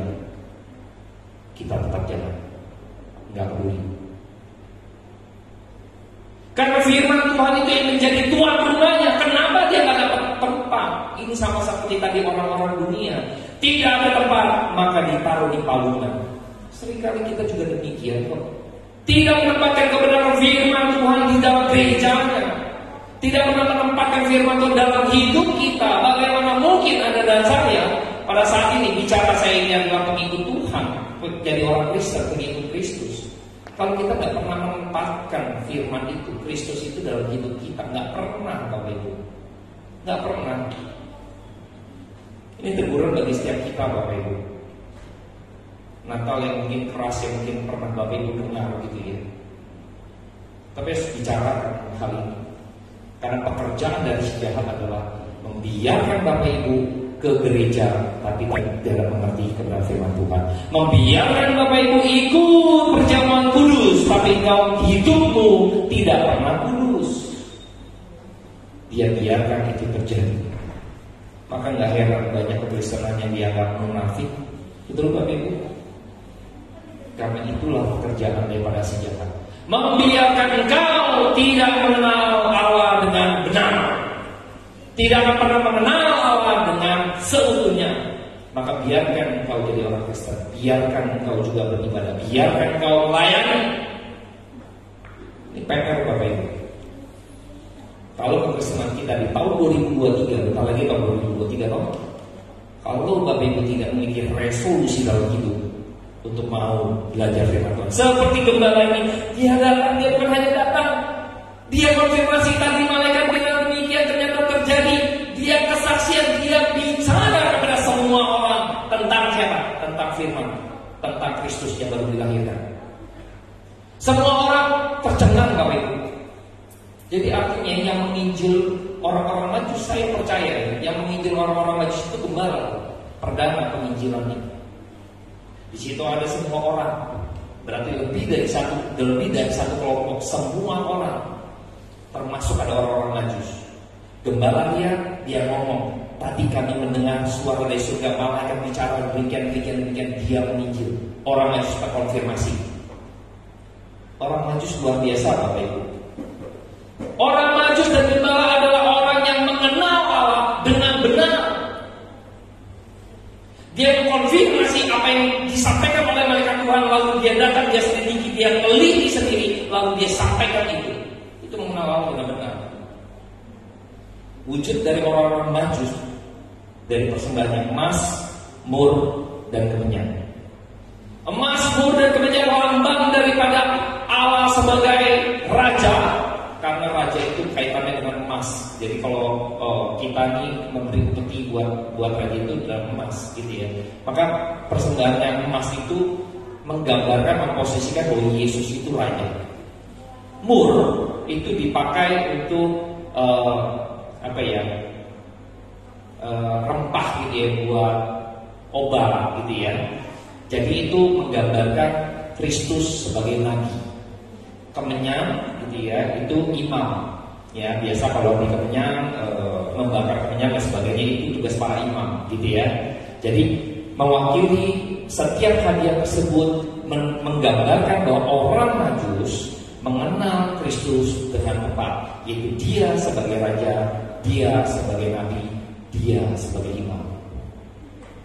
kita tetap jalan, nggak peduli. Karena firman Tuhan itu yang menjadi tuan rumahnya. Kenapa dia nggak dapat tempat? Ini sama seperti tadi orang-orang dunia, tidak ada tempat, maka ditaruh di palungan. Seringkali kita juga demikian kok. Tidak menempatkan kebenaran firman Tuhan di dalam gerejanya. Tidak pernah menempatkan firman Tuhan dalam hidup kita. Bagaimana mungkin Anda dan saya pada pada saat ini bicara saya ini adalah pengikut Tuhan, jadi orang Kristen, pengikut Kristus. Kalau kita nggak pernah menempatkan firman itu, Kristus itu dalam hidup kita, nggak pernah, Bapak Ibu, nggak pernah. Ini teguran bagi setiap kita, Bapak Ibu. Natal yang mungkin keras, yang mungkin pernah Bapak Ibu dengar gitu ya. Tapi harus bicarakan hal ini, karena pekerjaan dari si jahat adalah membiarkan Bapak Ibu ke gereja tapi tidak mengerti kebenaran firman Tuhan. Membiarkan Bapak Ibu ikut perjamuan kudus tapi engkau hidupmu tidak pernah kudus. Dia biarkan itu terjadi. Maka nggak heran banyak kekristenan yang dianggap munafik. Betul Bapak Ibu? Karena itulah pekerjaan daripada si jahat. Membiarkan engkau tidak mengenal Allah dengan benar, tidak akan pernah mengenal Allah dengan seutuhnya. Maka biarkan engkau jadi orang Kristen, biarkan engkau juga beribadah, biarkan engkau melayani. Ini PR Bapak Ibu. Kalau kekristenan kita di tahun 2023, bentar lagi tahun 2023 toh. Kalau Bapak Ibu tidak memiliki resolusi dalam hidup untuk mau belajar firman Tuhan, seperti gembala ini, dia datang, dia bukan hanya datang, dia konfirmasi tadi malaikat bilang demikian, ternyata terjadi. Dia kesaksian, dia bicara kepada semua orang tentang siapa? Tentang firman, tentang Kristus yang baru dilahirkan. Semua orang tercengang Bapak Ibu. Jadi artinya yang menginjil orang-orang Majus, saya percaya yang menginjil orang-orang Majus itu gembala, perdana penginjilannya. Di situ ada semua orang, berarti lebih dari satu kelompok, semua orang, termasuk ada orang-orang Majus. Gembala dia ngomong, tadi kami mendengar suara dari surga, malaikat bicara demikian, dia menginjil. Orang Majus terkonfirmasi. Orang Majus luar biasa Bapak Ibu. Orang Majus dan gembala adalah orang yang mengenal Allah dengan benar. Dia mengkonfirmasi apa yang disampaikan oleh malaikat Tuhan, lalu dia datang, dia selidiki, dia teliti sendiri, lalu dia sampaikan itu. Itu mengenal Allah dengan benar. Wujud dari orang-orang Majus, dari persembahannya emas, mur, dan kemenyan. Emas, mur, dan kemenyan lambang daripada Allah sebagai raja, karena raja itu kaitannya dengan emas. Jadi kalau kita ini memberi peti buat raja itu adalah emas, gitu ya. Maka persembahan yang emas itu menggambarkan, memposisikan bahwa Yesus itu raja. Mur itu dipakai untuk rempah gitu ya, buat obat gitu ya. Jadi itu menggambarkan Kristus sebagai nabi. Kemenyan gitu ya, itu imam. Ya, biasa kalau di kemenyan membakar kemenyan dan sebagainya itu tugas para imam gitu ya. Jadi mewakili setiap hadiah tersebut menggambarkan bahwa orang Majus mengenal Kristus dengan tepat, yaitu dia sebagai raja, dia sebagai nabi, dia sebagai imam.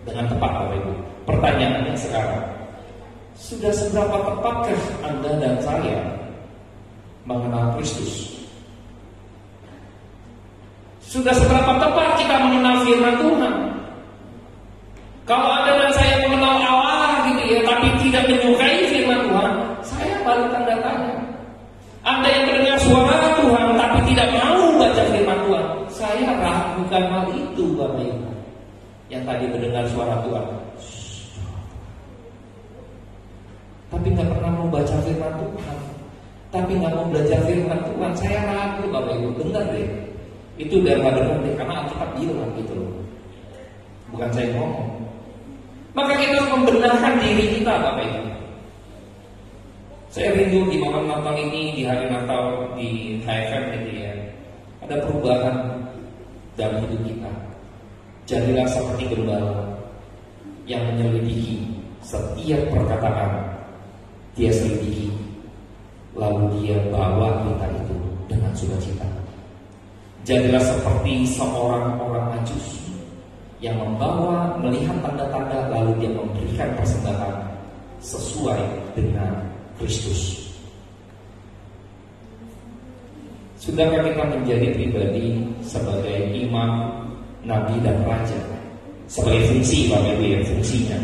Dengan tepat Bapak Ibu. Pertanyaannya sekarang, sudah seberapa tepatkah Anda dan saya mengenal Kristus? Sudah seberapa tepat kita mengenal firman Tuhan? Kalau Anda dan saya mengenal Allah gitu ya, tapi tidak menyukai firman Tuhan, saya baru tanda tanya. Anda yang mendengar suara Tuhan tapi tidak mau baca firman Tuhan, saya ragukan hal itu Bapak Ibu. Yang tadi mendengar suara Tuhan tapi nggak pernah mau baca firman Tuhan, tapi nggak mau belajar firman Tuhan, saya ragu Bapak Ibu. Benar deh, itu udah nggak benar deh, karena Alkitab bilang gitu loh, bukan saya ngomong. Maka kita harus membenarkan diri kita Bapak Ibu. Saya rindu di malam Natal ini, di hari Natal di HFM gitu ya, ada perubahan dalam hidup kita. Jadilah seperti gembala yang menyelidiki setiap perkataan. Dia selidiki, lalu dia bawa kita itu dengan sukacita. Jadilah seperti seorang orang Majus yang membawa, melihat tanda-tanda, lalu dia memberikan persembahan sesuai dengan Kristus. Sudahkah kita menjadi pribadi sebagai imam, nabi, dan raja, sebagai fungsi Bapak Ibu ya, fungsinya.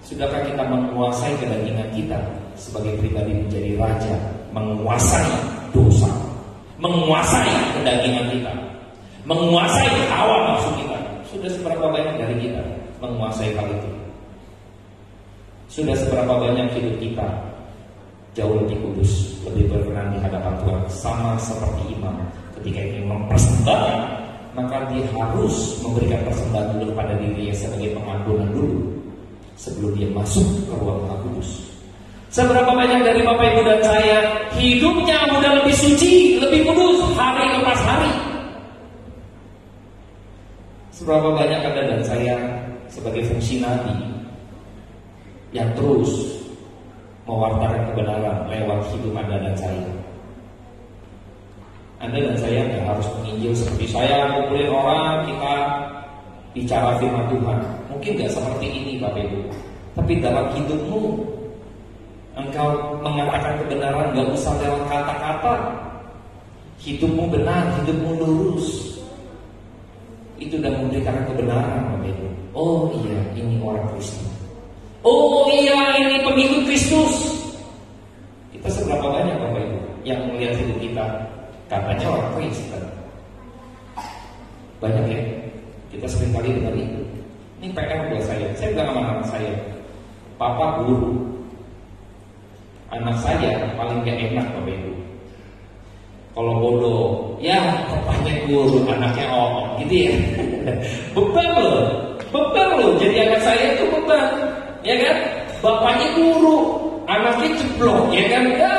Sudahkah kita menguasai kedagingan kita sebagai pribadi menjadi raja, menguasai dosa, menguasai kedagingan kita, menguasai hawa nafsu kita? Sudah seberapa banyak dari kita menguasai hal itu? Sudah seberapa banyak hidup kita jauh lebih kudus, lebih berkenan di hadapan Tuhan, sama seperti imam ketika ingin mempersembahkan, maka dia harus memberikan persembahan dulu pada dirinya sebagai pengampunan dulu sebelum dia masuk ke ruang Maha Kudus. Seberapa banyak dari Bapak Ibu dan saya hidupnya udah lebih suci, lebih kudus hari lepas hari? Seberapa banyak Anda dan saya sebagai fungsi nabi yang terus mewartakan kebenaran lewat hidup Anda dan saya? Anda dan saya nggak harus menginjil seperti saya kumpulin orang, kita bicara firman Tuhan. Mungkin nggak seperti ini Bapak Ibu, tapi dalam hidupmu engkau mengatakan kebenaran, nggak usah lewat kata-kata. Hidupmu benar, hidupmu lurus, itu sudah memberitakan kebenaran Bapak Ibu. Oh iya, ini orang Kristen. Oh iya, ini pengikut Kristus. Kita seberapa banyak Bapak Ibu yang melihat hidup kita katanya orang Kristen? Banyak ya. Kita sering kali dengar itu. Ini PR buat saya. Saya bilang sama anak saya, Papa guru, anak saya paling gak enak Bapak Ibu. Kalau bodoh, ya papanya guru, anaknya gitu ya. Beban loh. Jadi anak saya itu beban, ya kan? Bapaknya guru, anaknya jeblok, ya kan? Ya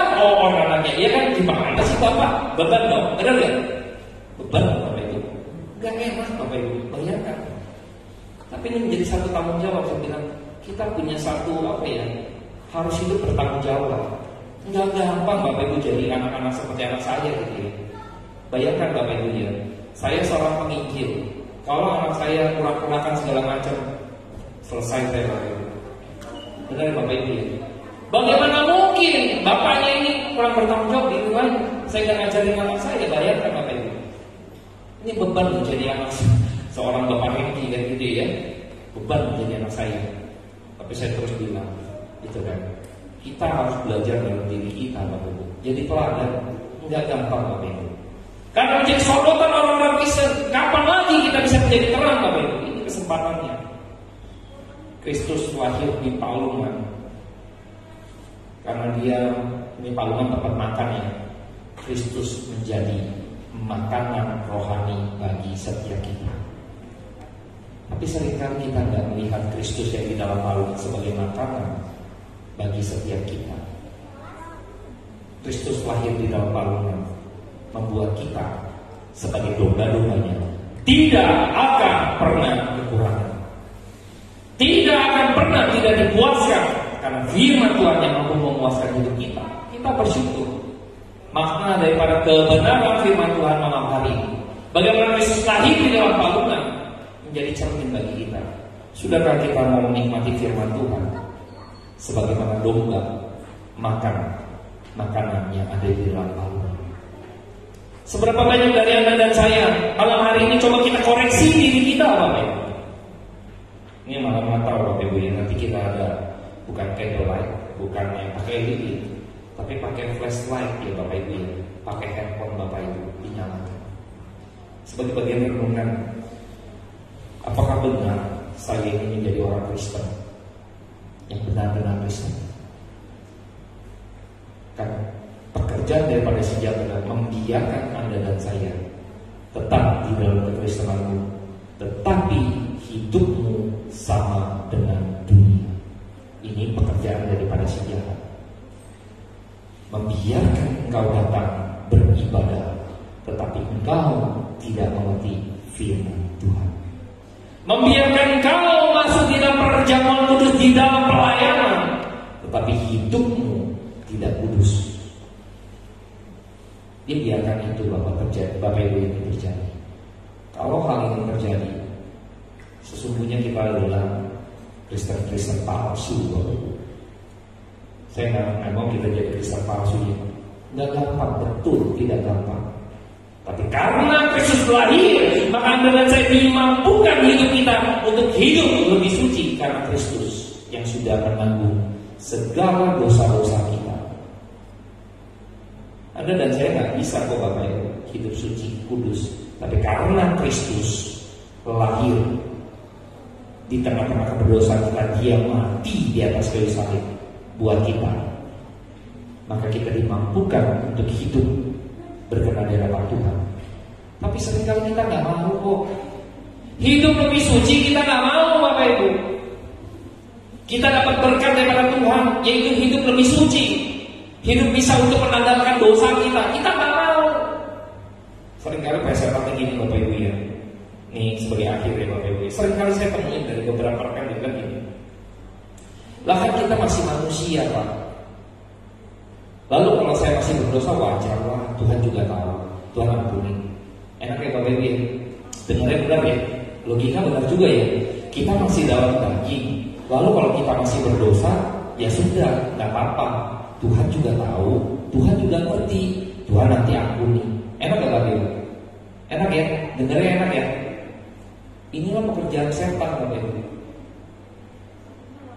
anaknya, ya kan? Gimana sih Bapak? Beban dong, benar gak? Beban Bapak Ibu. Gak enak Bapak Ibu, bayangkan. Tapi ini menjadi satu tanggung jawab. Saya bilang, kita punya satu harus hidup bertanggung jawab. Nggak gampang Bapak Ibu jadi anak-anak seperti anak saya gitu ya. Bayangkan Bapak Ibu ya, saya seorang penginjil. Kalau anak saya kurang-kurangkan segala macam, selesai saya Bapak Ibu. Benar Bapak Ibu ya? Bagaimana mungkin bapaknya ini kurang bertanggung jawab di luar? Saya nggak ngajarin anak saya, bayangkan Bapak Ibu. Ini beban menjadi anak seorang bapak ini kan gitu ya. Beban menjadi anak saya. Tapi saya terus bilang, itu kan, kita harus belajar dalam diri kita Bapak Ibu. Jadi teladan, nggak gampang Bapak Ibu. Karena menjadi sorotan orang-orang Kristen, kapan lagi kita bisa menjadi terang Bapak Ibu? Ini kesempatannya. Kristus lahir di Palungan. Karena dia, ini Palungan tempat makan ya. Kristus menjadi makanan rohani bagi setiap kita. Tapi seringkali kita nggak melihat Kristus yang di dalam Palungan sebagai makanan bagi setiap kita. Kristus lahir di dalam Palungan membuat kita sebagai domba-dombanya tidak akan pernah kekurangan, tidak akan pernah tidak dipuaskan, karena firman Tuhan yang mampu memuaskan hidup kita. Kita bersyukur. Makna daripada kebenaran firman Tuhan malam hari ini, bagaimana Kristus lahir di dalam Palungan, menjadi cermin bagi kita. Sudahkah kita mau menikmati firman Tuhan sebagaimana domba makan makanan yang ada di dalam Palungan? Seberapa banyak dari Anda dan saya malam hari ini coba kita koreksi diri kita Bapak Ibu? Ini malam Natal Bapak Ibu ya, nanti kita ada bukan candlelight, bukan yang pakai lilin, tapi pakai flashlight ya Bapak Ibu ya, pakai handphone Bapak Ibu dinyalakan. Sebagai bagian renungan, apakah benar saya ini menjadi orang Kristen yang benar-benar Kristen? Kan pekerjaan daripada sejati adalah membiarkan Anda dan saya tetap di dalam kekristenanmu, tetapi hidupmu sama dengan dunia. Ini pekerjaan daripada sejati. Membiarkan engkau datang beribadah, tetapi engkau tidak mengerti firman Tuhan. Membiarkan engkau masuk di dalam perjamuan kudus, di dalam pelayanan, tetapi hidupmu tidak kudus. Dibiarkan itu Bapak Ibu ini terjadi. Kalau hal ini terjadi, sesungguhnya kita adalah Kristen-Kristen palsu Bapak Ibu. Saya nggak mau kita jadi Kristen palsu ya. Nggak gampang, betul tidak gampang. Tapi karena Kristus lahir, maka Anda dan saya dimampukan hidup kita untuk hidup lebih suci karena Kristus yang sudah menanggung segala dosa-dosa kita. Anda dan saya nggak bisa kok Bapak Ibu hidup suci, kudus. Tapi karena Kristus lahir di tengah-tengah kedosaan kita, Dia mati di atas kayu salib buat kita, maka kita dimampukan untuk hidup berkenan di hadapan Tuhan. Tapi seringkali kita nggak mau kok hidup lebih suci, kita nggak mau Bapak Ibu. Kita dapat berkat daripada Tuhan, yaitu hidup lebih suci, hidup bisa untuk menanggalkan dosa kita nggak mau. Seringkali saya pakai gini Bapak Ibu ya, ini sebagai akhir ya Bapak Ibu. Seringkali saya temuin dari beberapa rekan juga gini, lah kan kita masih manusia Pak. Lalu kalau saya masih berdosa wajar lah, Tuhan juga tahu, Tuhan ampuni. Enak ya Bapak Ibu ya, dengarnya benar ya, logika benar juga ya. Kita masih dalam daging, lalu kalau kita masih berdosa, ya sudah, nggak apa-apa. Tuhan juga tahu, Tuhan juga ngerti, Tuhan nanti ampuni. Enak ya Bapak Ibu? Enak ya, dengarnya enak ya. Inilah pekerjaan setan Bapak Ibu.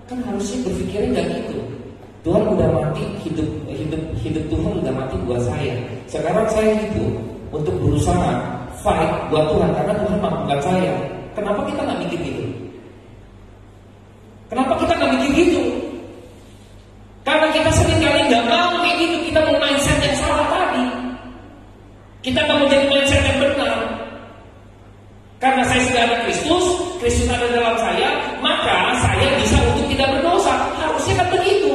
Kan harusnya berpikirnya nggak gitu. Tuhan udah mati, hidup Tuhan udah mati buat saya. Sekarang saya hidup untuk berusaha fight buat Tuhan karena Tuhan mampukan saya. Kenapa kita nggak mikir gitu? Kenapa kita nggak mikir gitu? Karena kita seringkali nggak mau kayak gitu. Kita mau mindset yang salah tadi. Kita nggak mau jadi mindset yang benar. Karena saya sudah ada Kristus, Kristus ada dalam saya, maka saya bisa untuk tidak berdosa. Harusnya kan begitu.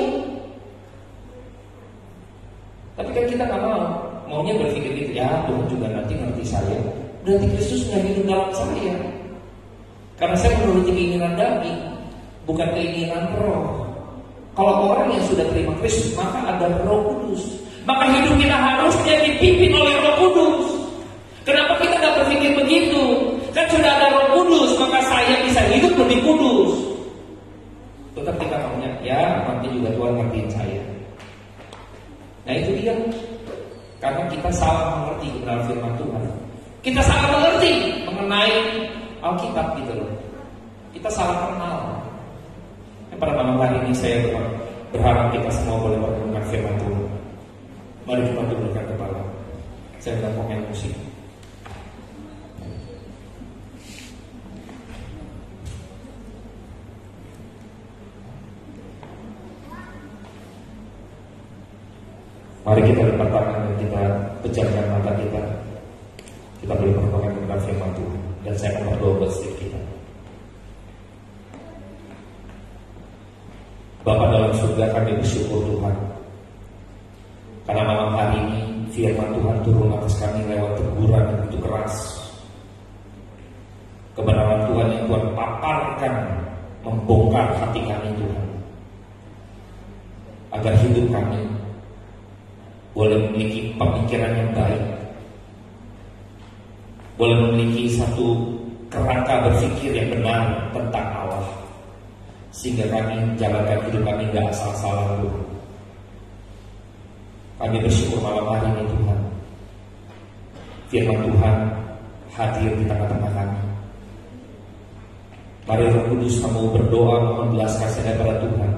Tapi kan kita nggak mau, maunya berpikir gitu, ya Tuhan juga nanti ngerti saya. Berarti Kristus nggak hidup dalam saya. Karena saya menuruti keinginan daging, bukan keinginan roh. Kalau orang yang sudah terima Kristus, maka ada Roh Kudus. Maka hidup kita harusnya dipimpin oleh Roh Kudus. Kenapa kita nggak berpikir begitu? Kan sudah ada Roh Kudus, maka saya bisa hidup lebih kudus. Tetap kita maunya, ya nanti juga Tuhan ngertiin saya. Nah itu dia, karena kita salah mengerti kebenaran firman Tuhan. Kita salah mengerti mengenai Alkitab gitu loh. Kita salah kenal. Pada malam hari ini saya berharap kita semua boleh merenungkan firman Tuhan. Mari kita tundukkan kepala. Saya akan pemain musik. Mari kita lipat tangan dan kita pejamkan mata kita. Kita boleh merenungkan tentang firman Tuhan. Dan saya akan berdoa buat setiap kita. Bapa dalam surga, kami bersyukur Tuhan, karena malam hari ini firman Tuhan turun atas kami lewat teguran yang begitu keras. Kebenaran Tuhan yang Tuhan paparkan membongkar hati kami Tuhan, agar hidup kami boleh memiliki pemikiran yang baik, boleh memiliki satu kerangka berpikir yang benar tentang Allah, sehingga kami jalankan hidup kami gak asal-asalan Tuhan. Kami bersyukur malam hari ini Tuhan, firman Tuhan hadir di tengah-tengah kami. Mari Roh Kudus, kamu berdoa mohon belas kasih daripada Tuhan.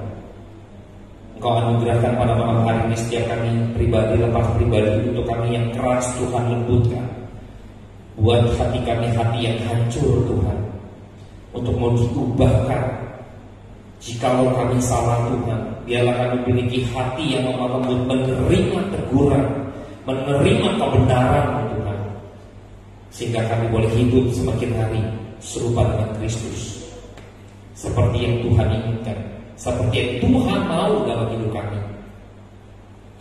Engkau anugerahkan pada malam hari ini setiap kami pribadi lepas pribadi, untuk kami yang keras Tuhan lembutkan. Buat hati kami hati yang hancur Tuhan, untuk mau diubahkan. Jikalau kami salah Tuhan, biarlah kami memiliki hati yang lemah lembut, menerima teguran, menerima kebenaran Tuhan, sehingga kami boleh hidup semakin hari serupa dengan Kristus, seperti yang Tuhan inginkan, seperti yang Tuhan mau dalam hidup kami.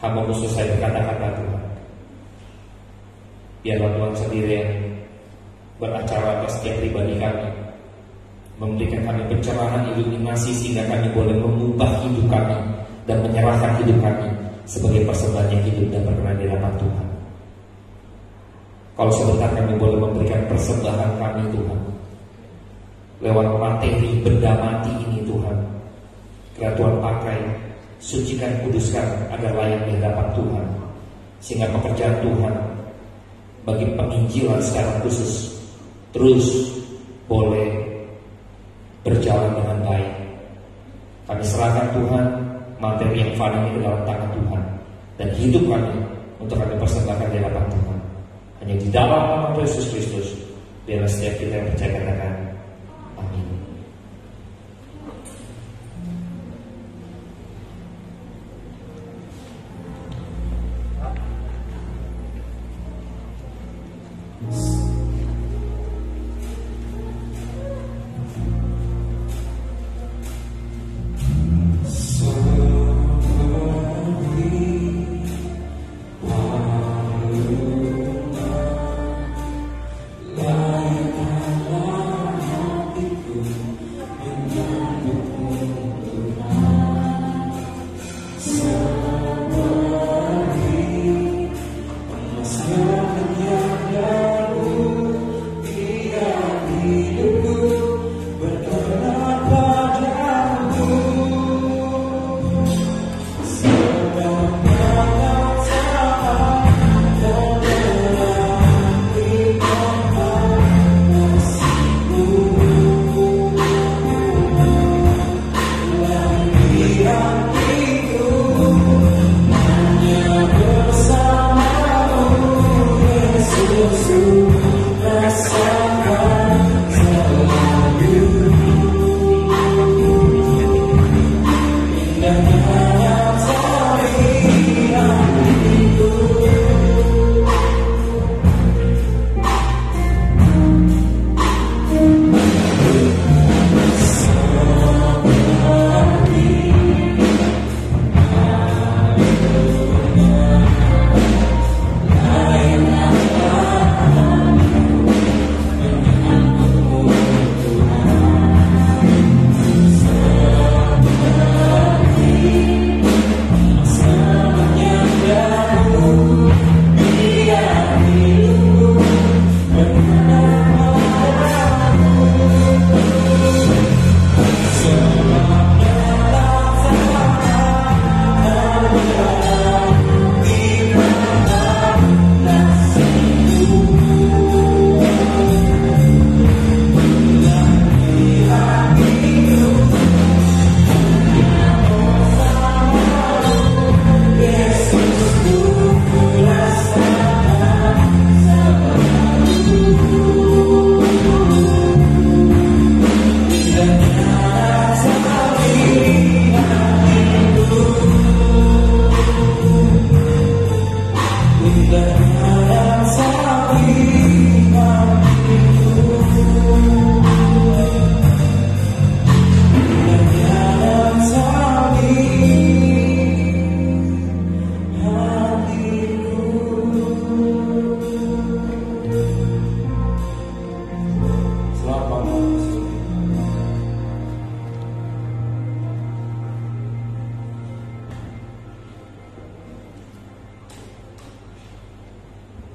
Hamba-Mu selesai berkata-kata Tuhan, biarlah Tuhan sendiri yang beracara atas setiap pribadi kami, memberikan kami pencerahan iluminasi, sehingga kami boleh mengubah hidup kami dan menyerahkan hidup kami sebagai persembahan yang hidup dan berkenan di hadapan Tuhan. Kalau sebentar kami boleh memberikan persembahan kami Tuhan lewat materi benda mati ini Tuhan, biar Tuhan pakai, sucikan, kuduskan agar layak di hadapan Tuhan, sehingga pekerjaan Tuhan bagi penginjilan secara khusus terus boleh berjalan dengan baik. Kami serahkan Tuhan materi yang fana ini ke dalam tangan Tuhan, dan hidup kami untuk kami persembahkan di hadapan Tuhan. Hanya di dalam nama Yesus Kristus, biarlah setiap kita yang percaya katakan amin.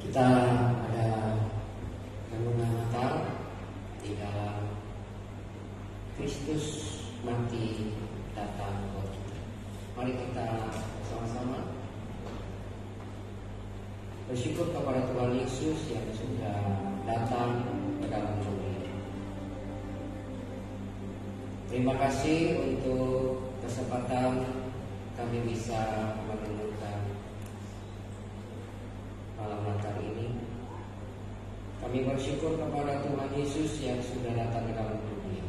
Kita ada renungan Natal di dalam Kristus mati datang buat kita. Mari kita sama-sama bersyukur kepada Tuhan Yesus yang sudah datang ke dalam dunia. Terima kasih untuk kesempatan kami bisa merenungkan malam Natal ini. Kami bersyukur kepada Tuhan Yesus yang sudah datang ke dalam dunia.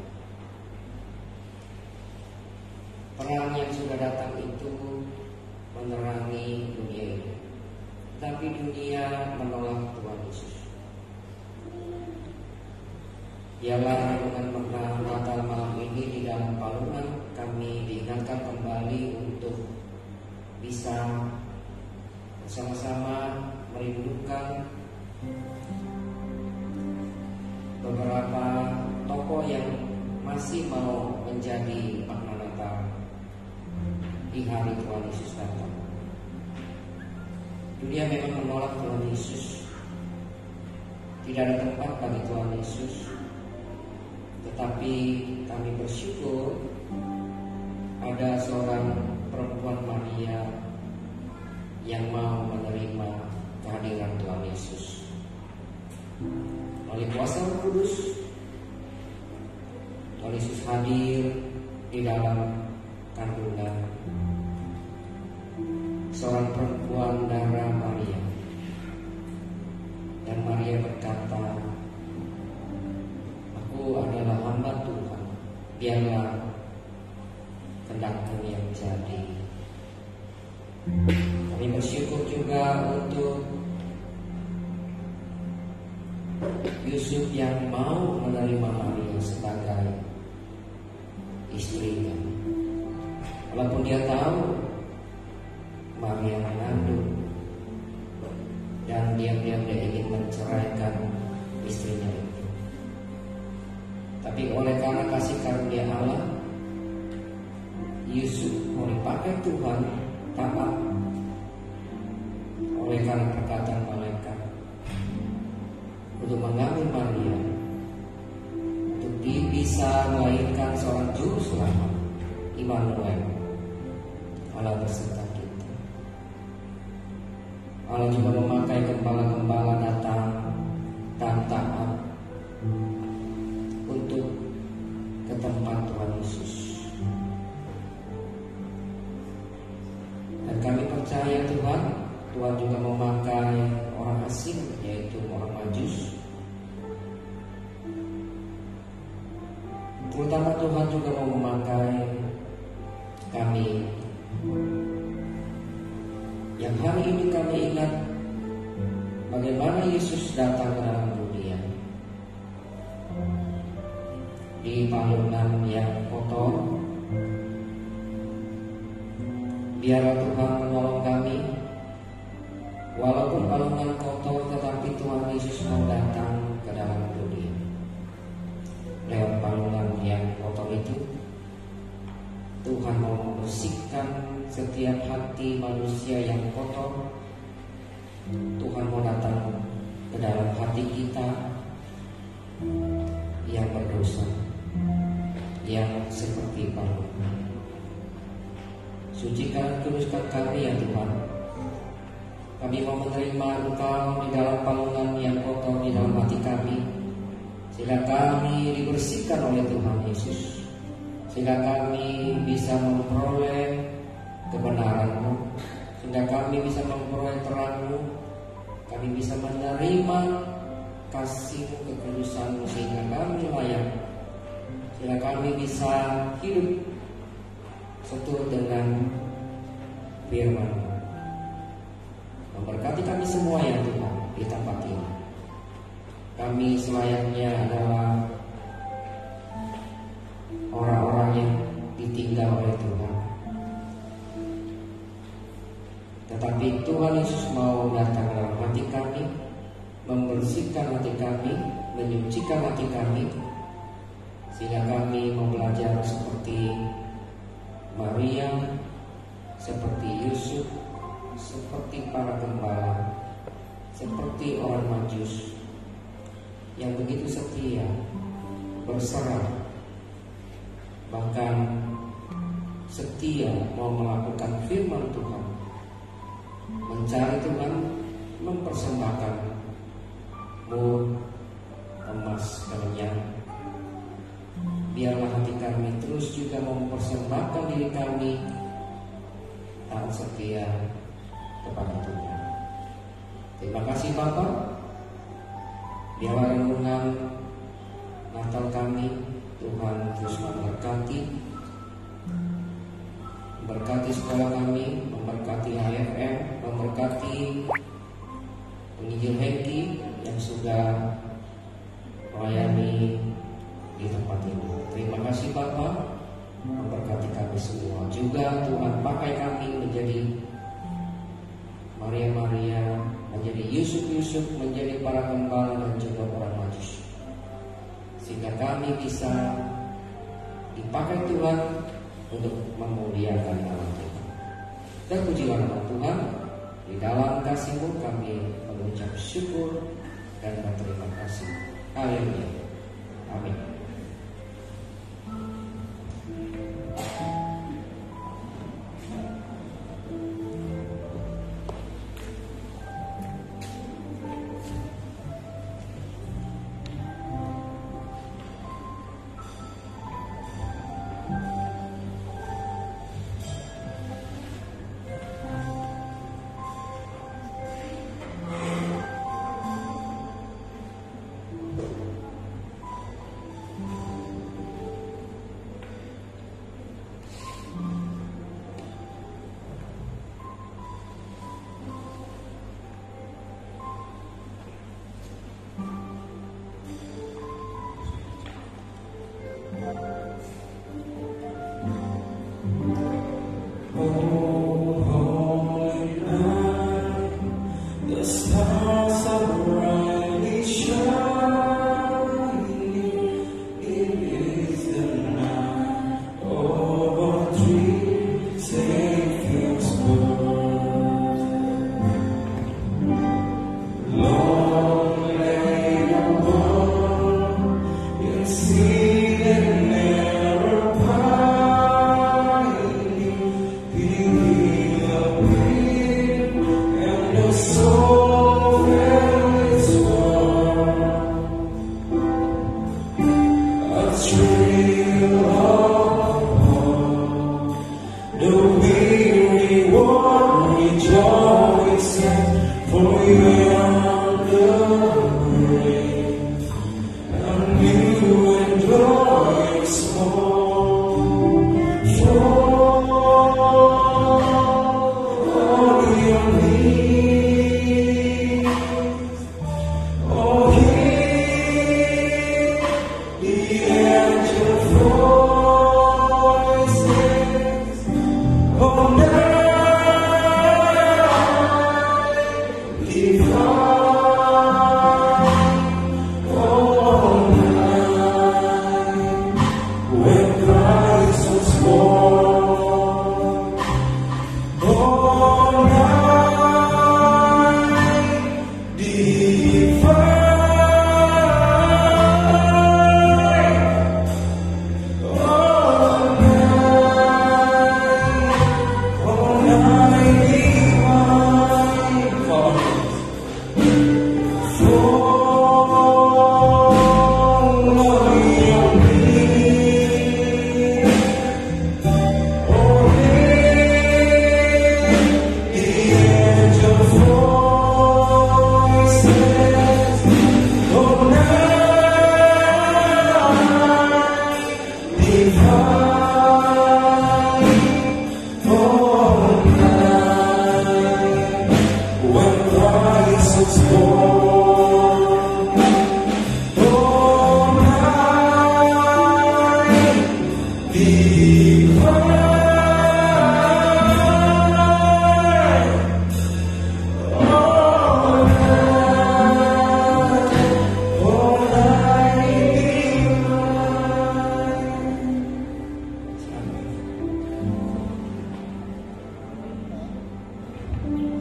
Perang yang sudah datang itu menerangi dunia ini, tapi dunia menolak Tuhan Yesus. Ialah renungan Natal malam ini di dalam palungan kami diingatkan kembali untuk bisa bersama-sama merindukan beberapa tokoh yang masih mau menjadi makna Natal di hari Tuhan Yesus datang. Dunia memang menolak Tuhan Yesus. Tidak ada tempat bagi Tuhan Yesus. Tetapi kami bersyukur ada seorang perempuan Maria yang mau menerima kehadiran Tuhan Yesus. seorang perempuan darah Maria. Dan Maria berkata, "Aku adalah hamba Tuhan, biarlah kehendakmu yang jadi." Kami bersyukur juga untuk Yusuf yang mau menerima Maria sebagai istrinya, walaupun dia tahu Maria mengandung dan diam-diam dia ingin menceraikan istrinya itu. Tapi oleh karena kasih karunia Allah, Yusuf mau dipakai Tuhan taat oleh karena perkataan malaikat untuk mengambil Maria, untuk dia bisa melahirkan seorang juru selamat, Immanuel, Allah beserta kita. Allah juga memakai gembala-gembala datang dan taat untuk ke tempat Tuhan Yesus. Dan kami percaya Tuhan juga memakai orang asing, yaitu orang Majus. Terutama Tuhan juga mau memakai kami, yang hari ini kami ingat bagaimana Yesus datang ke dalam dunia di palungan yang kotor. Biarlah Tuhan menolong kami, walaupun palungan kotor, tetapi Tuhan Yesus mau datang ke dalam dunia. Lewat palungan yang kotor itu, Tuhan mau membersihkan setiap hati manusia yang kotor. Tuhan mau datang ke dalam hati kita yang berdosa, yang seperti palungan. Sucikan, kuduskan kami ya Tuhan. Kami mau menerima Engkau di dalam palungan yang kotor di dalam hati kami, sehingga kami dibersihkan oleh Tuhan Yesus, sehingga kami bisa memperoleh kebenaran-Mu, sehingga kami bisa memperoleh terang-Mu, kami bisa menerima kasih-Mu, kekudusan-Mu, sehingga kami layak, sehingga kami bisa hidup seturut dengan firman-Mu. Memberkati kami semua ya Tuhan di tempat ini. Kami selayaknya adalah orang-orang yang ditinggal oleh Tuhan, tetapi Tuhan Yesus mau datang dalam hati kami, membersihkan hati kami, menyucikan hati kami, sehingga kami mau belajar seperti Maria, seperti Yusuf, seperti para gembala, seperti orang Majus yang begitu setia, berserah, bahkan setia mau melakukan firman Tuhan, mencari Tuhan, mempersembahkan mur, emas, kemenyan. Biarlah hati kami terus juga mempersembahkan diri kami taat setia kepada Tuhan. Terima kasih Bapak. Biarlah renungan Natal kami Tuhan terus memberkati sekolah kami, memberkati HFM, memberkati penginjil Hengki yang sudah melayani di tempat ini. Terima kasih Bapak, memberkati kami semua. Juga Tuhan pakai kami menjadi Maria-Maria, menjadi Yusuf-Yusuf, menjadi para gembala dan juga orang Majus, sehingga kami bisa dipakai Tuhan untuk memuliakan nama Tuhan. Terpujilah nama Tuhan. Di dalam kasih-Mu kami mengucap syukur dan berterima kasih. Haleluya. Amin.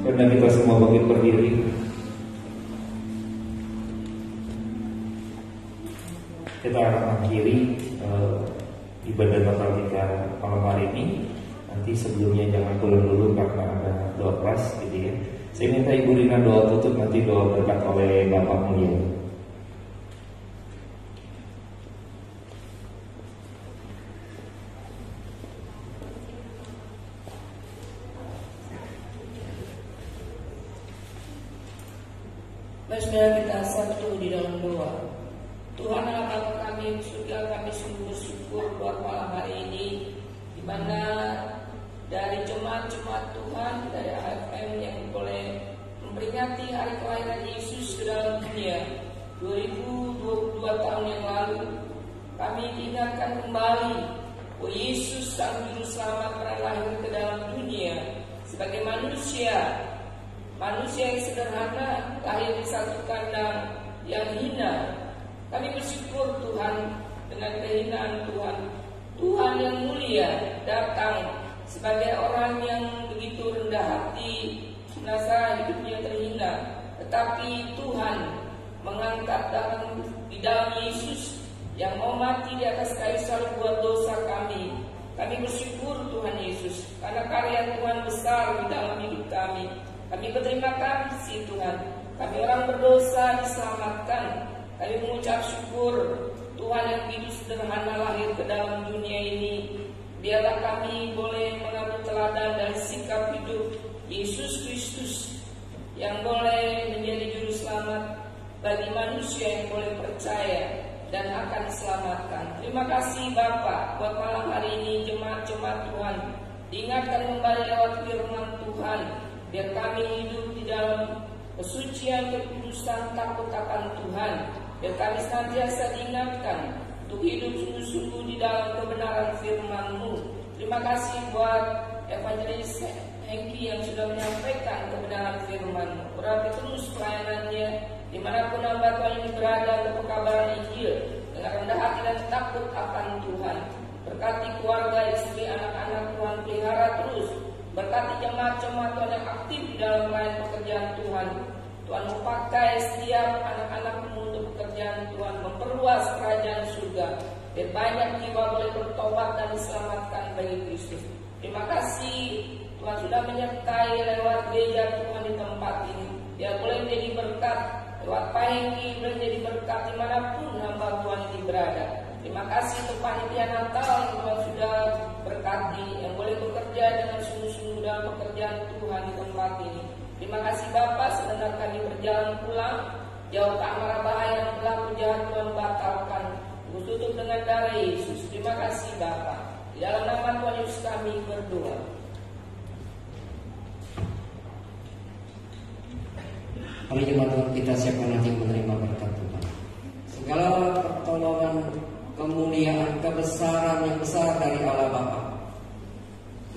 Karena kita semua bangkit berdiri, kita akan mengakhiri ibadah Natal kita malam hari ini. Nanti sebelumnya jangan pulang dulu karena ada doa kelas gitu ya. Saya minta Ibu Rina doa tutup, nanti doa berkat oleh Bapak Mulia. Saudara kita satu di dalam doa. Tuhan Allah Bapa kami, surga kami sungguh bersyukur buat malam hari ini, di mana dari jemaat-jemaat Tuhan dari AFM yang boleh memperingati hari kelahiran Yesus ke dalam dunia 2022 tahun yang lalu. Kami diingatkan kembali bahwa Yesus sang juru selamat pernah lahir ke dalam dunia sebagai manusia yang sederhana, lahir di satu kandang yang hina. Kami bersyukur Tuhan dengan kehinaan Tuhan yang mulia datang sebagai orang yang begitu rendah hati, merasa hidupnya terhina. Tetapi Tuhan mengangkat di dalam Yesus yang mau mati di atas kayu salib buat dosa kami. Kami bersyukur Tuhan Yesus karena karya Tuhan besar di dalam hidup kami. Kami berterima kasih Tuhan. Kami orang berdosa diselamatkan. Kami mengucap syukur Tuhan yang begitu sederhana lahir ke dalam dunia ini. Biarlah kami boleh mengambil teladan dari sikap hidup Yesus Kristus yang boleh menjadi juru selamat bagi manusia yang boleh percaya dan akan diselamatkan. Terima kasih Bapa buat malam hari ini jemaat-jemaat Tuhan diingatkan kembali lewat firman Tuhan. Biar kami hidup di dalam kesucian, kekudusan, takut akan Tuhan. Biar kami senantiasa diingatkan untuk hidup sungguh-sungguh di dalam kebenaran firman-Mu. Terima kasih buat Evangelis Hengki yang sudah menyampaikan kebenaran firman-Mu. Berarti terus pelayanannya dimanapun hamba Tuhan ini berada untuk pekabaran Injil dengan rendah hati dan takut akan Tuhan. Berkati keluarga, istri, anak-anak Tuhan, pelihara terus. Berkati jemaat-jemaat Tuhan yang aktif di dalam melayani pekerjaan Tuhan. Tuhan memakai setiap anak-anak-Mu untuk pekerjaan Tuhan, memperluas kerajaan surga. Dan banyak jiwa boleh bertobat dan diselamatkan bagi Kristus. Terima kasih Tuhan sudah menyertai lewat gereja Tuhan di tempat ini. Biar boleh menjadi berkat lewat Pak Hengki, boleh menjadi berkat dimanapun hamba Tuhan ini berada. Terima kasih untuk panitia Natal yang Tuhan sudah berkati, yang boleh bekerja dengan sungguh-sungguh dalam pekerjaan pekerjaan Tuhan di tempat ini. Terima kasih Bapak, sebentar kami berjalan pulang, jauh tak marah bahaya yang pelaku jahat Tuhan batalkan. Tutup dengan darah Yesus. Terima kasih Bapak. Di dalam nama Tuhan Yesus kami berdoa. Mari jemaat Tuhan kita siapa nanti menerima berkat Tuhan. Segala pertolongan, kemuliaan, kebesaran yang besar dari Allah Bapa,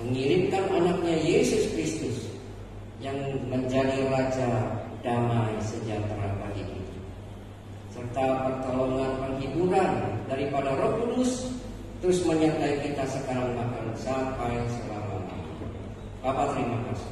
mengirimkan anaknya Yesus Kristus yang menjadi Raja damai sejahtera bagi kita, serta pertolongan penghiburan daripada Roh Kudus terus menyertai kita sekarang bahkan sampai selama-lamanya. Bapak terima kasih.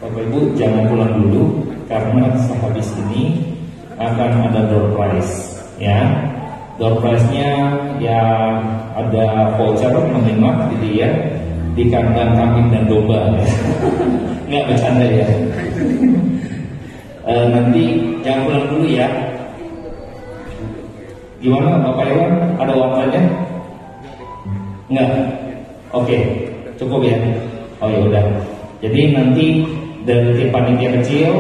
Bapak Ibu jangan pulang dulu karena sehabis ini akan ada door prize ya. Door prize-nya ya ada voucher menghemat gitu ya di kandang kambing dan domba. Nggak bercanda ya. Nanti jangan pulang dulu ya. Gimana Bapak Iwan? Ada waktunya? Nggak? Oke, cukup ya. Oh ya udah. Jadi nanti dari tim panitia kecil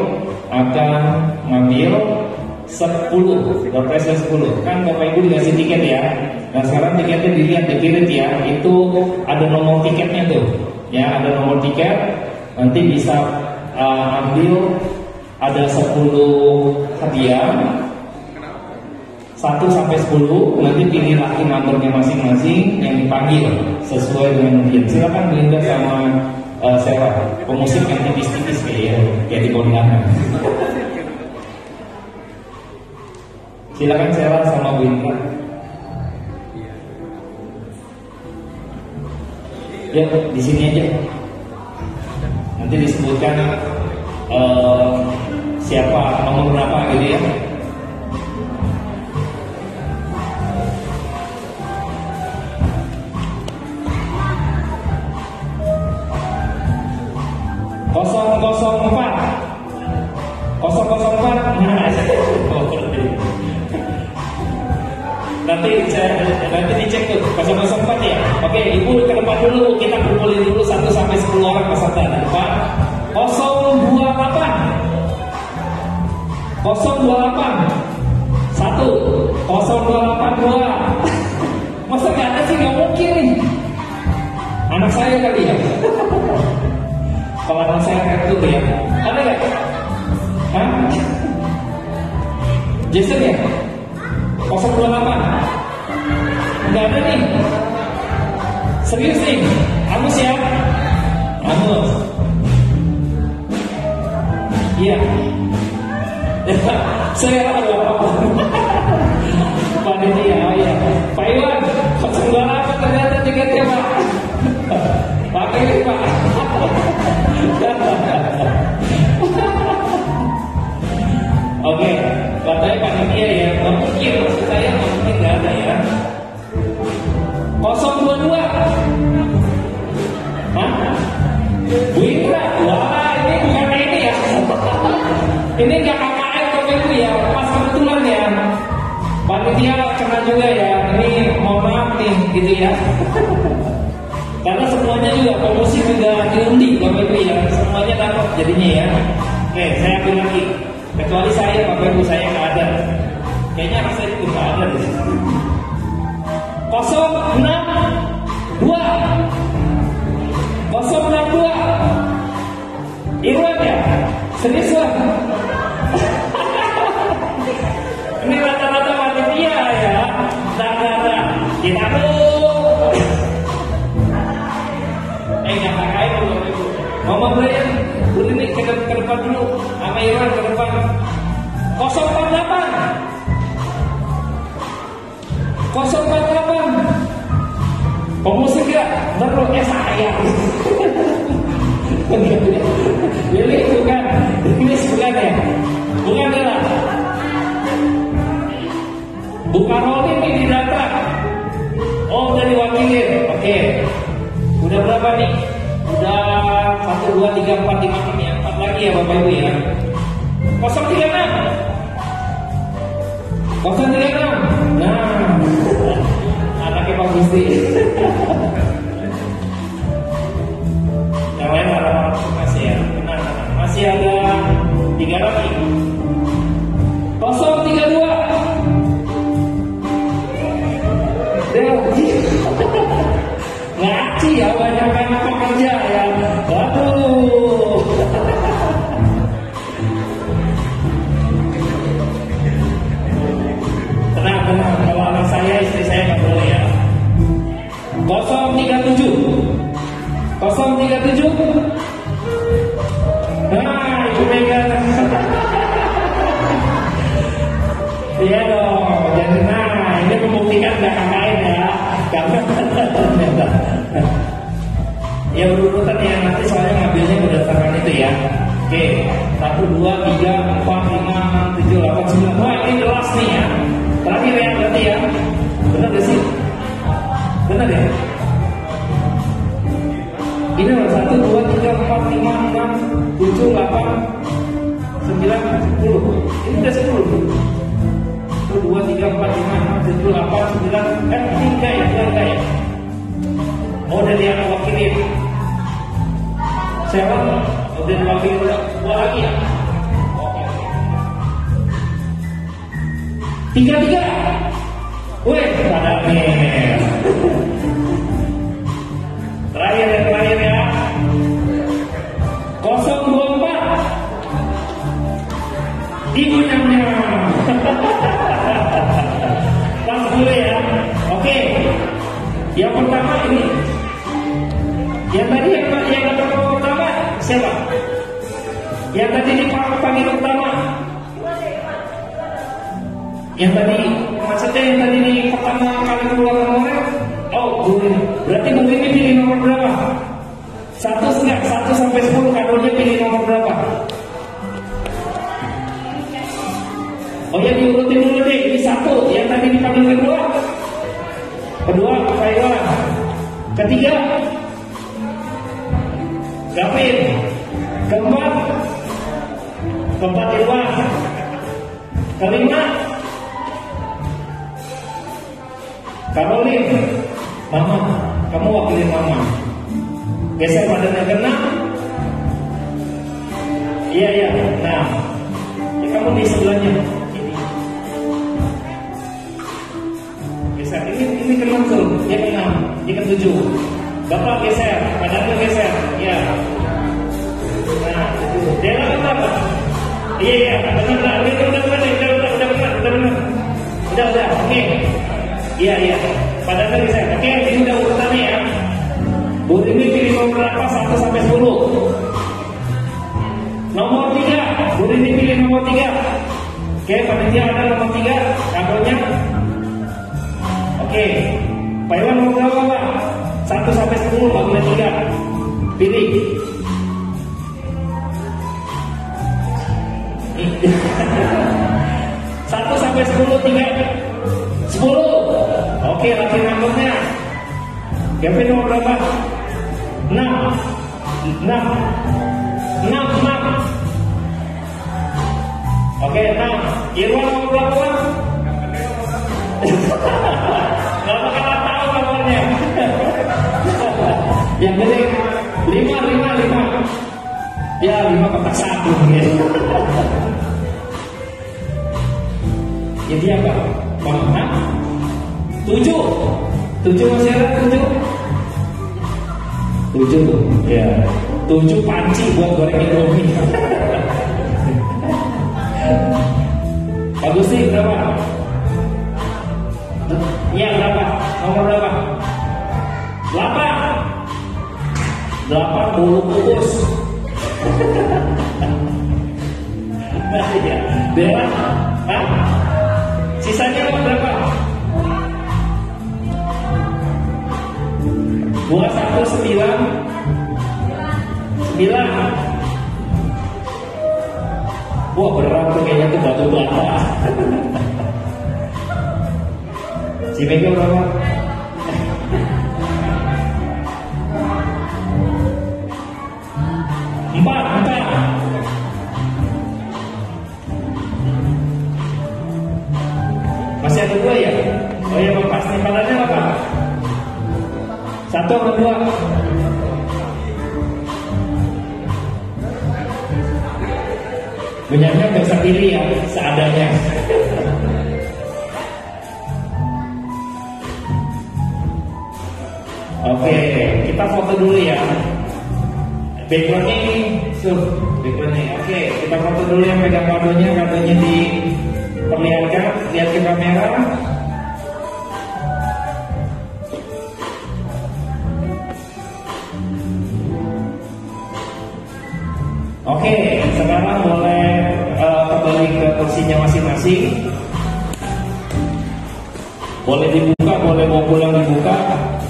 akan ngambil 10, door prize 10. Kan Bapak Ibu dikasih tiket ya. Nah sekarang tiketnya dilihat di kiri ya. Itu ada nomor tiketnya tuh. Ya ada nomor tiket. Nanti bisa ambil ada 10 hadiah 1 sampai 10. Nanti pilih laki nomornya masing-masing yang dipanggil sesuai dengan mungkin. Silakan Belinda sama Sarah, pemusik yang tipis-tipis kayak di kondangan. Silakan Sarah sama Belinda. Ya di sini aja. Nanti disebutkan siapa nomor berapa gitu ya. Nanti dicek tuh 004 ya. Oke, Ibu ke depan dulu, kita kumpulin dulu 1 sampai 10 orang peserta di depan. 028 028 1 0282. Masa gak ada sih, gak mungkin nih. Anak saya kali ya. Kalau anak saya kayak itu ya. Ada gak? Hah? Jason ya? 028 Enggak ada nih. Serius nih. Angus ya? Angus. Iya. Saya apa? Panitia, oh iya. Pak Iwan, 028 ternyata tiketnya Pak. Pakai nih Pak. Oke, katanya panitia ya. Nggak mungkin, maksud saya nggak mungkin nggak ada ya. 022 Hah? Bu Indra, wah ini bukan ini ya. Ini nggak KKN Bapak Ibu ya, pas kebetulan ya. Panitia kena juga ya. Ini mohon maaf nih gitu ya. Karena semuanya juga promosi juga diundi Bapak Ibu ya. Semuanya dapat jadinya ya. Oke, saya ambil lagi. Kecuali Ibu saya nggak ada. Kayaknya anak saya itu nggak ada di situ. 062 Irwan ya? Serius lah. Ini rata-rata panitia ya. Rata-rata kita tuh. Nggak pakai dulu. Ngomong Brian, dulu ini ke depan dulu. Sama Irwan ke depan. 048. Pemusik ya? Baru saya. Jadi bukan, ini bukan ya? Bukan ya? Bukan Rolling ini di data. Oh, udah diwakilin. Oke. Udah berapa nih? Udah 1, 2, 3, 4, 5, 6 ya. 4 lagi ya Bapak Ibu ya. 036. Nah, anaknya Pak Gusti. Yang lain harap masih ya. Benar. Masih ada 3 lagi. 032. Ngaci ya, banyak pekerja ya. Waduh. Tenang, kalau anak saya, istri saya nggak boleh ya. 037. Nah, Ibu Mega. Iya dong, jadi nah ini membuktikan nggak KKN ya. Ya berurutan ya, nanti soalnya ngambilnya berdasarkan itu ya. Oke, 1, 2, 3, 4, 5, 6, 7, 8, 9. Wah, ini jelas nih ya. Terakhir ya berarti ya. Benar gak sih? Benar ya? Ini loh 1, 2, 3, 4, 5, 6, 7, 8, 9, 10. Ini udah 10. 1, 2, 3, 4, 5, 6, 7, 8, 9. 3 ya, 3 ya. Oh, udah dia wakilin. Saya udah diwakilin udah 2 lagi ya. Oke. 33. Wih, pada nih. Terakhir ya. 024. Ibu nyamnya. Pas dulu ya. Oke. Yang pertama ini. Yang tadi yang pertama siapa? Yang tadi dipanggil pertama. Yang tadi maksudnya yang tadi di pertama kali keluar nomornya. Oh, Bu ini. Berarti Bu ini pilih nomor berapa? 1 sampai 10 kadonya pilih nomor berapa? Oh ya, diurutin dulu deh. Ini 1, yang tadi dipanggil kedua. Kedua, Pak Iwan. Ketiga, Gavin. Keempat Iwan. Kelima, Karolin. Mama, kamu wakilin Mama. Geser badannya ke 6. Iya. Nah, ya, kamu di sebelahnya. Geser. Ini ke 6 tuh. Dia ke 6. Dia ke 7. Bapak geser. Badannya geser. Ya. Nah, dia ke berapa? Iya. Benar. Udah. Oke. Iya. Badannya geser. Oke, ini udah urutannya ya. Bu ini pilih nomor berapa? 1 sampai 10. Nomor 3. Bu ini pilih nomor 3. Oke, panitia ada nomor 3. Kadonya. Oke. Pak Iwan nomor berapa, Pak? 1 sampai 10, bagian 3. Pilih. Satu sampai 10, 3. 10. Oke, lagi nomornya. Kevin nomor berapa? 6. Oke, 6. Irwan nomor berapa? Gak bakalan tahu nomornya. Yang gede 5. Ya, 5 kotak 1 gitu. Jadi apa? Hah? 7 masih ada 7 ya. 7 panci buat goreng Indomie. Bagus sih, berapa? Ya, berapa? Nomor berapa? 80 bungkus. Ya, Bella, sisanya berapa? 9. Wah, berat tuh kayaknya tuh batu bata. Si Mega berapa? 4. Masih ada 2 ya? Oh iya, pasti padannya apa? 1 atau 2? Banyaknya nggak usah pilih ya, seadanya. Oke, kita foto dulu ya. Backgroundnya ini, backgroundnya. Oke, kita foto dulu yang pegang kadonya diperlihatkan, lihat ke kamera. Oke, sekarang boleh kembali ke kursinya masing-masing. Boleh dibuka, boleh mau pulang dibuka.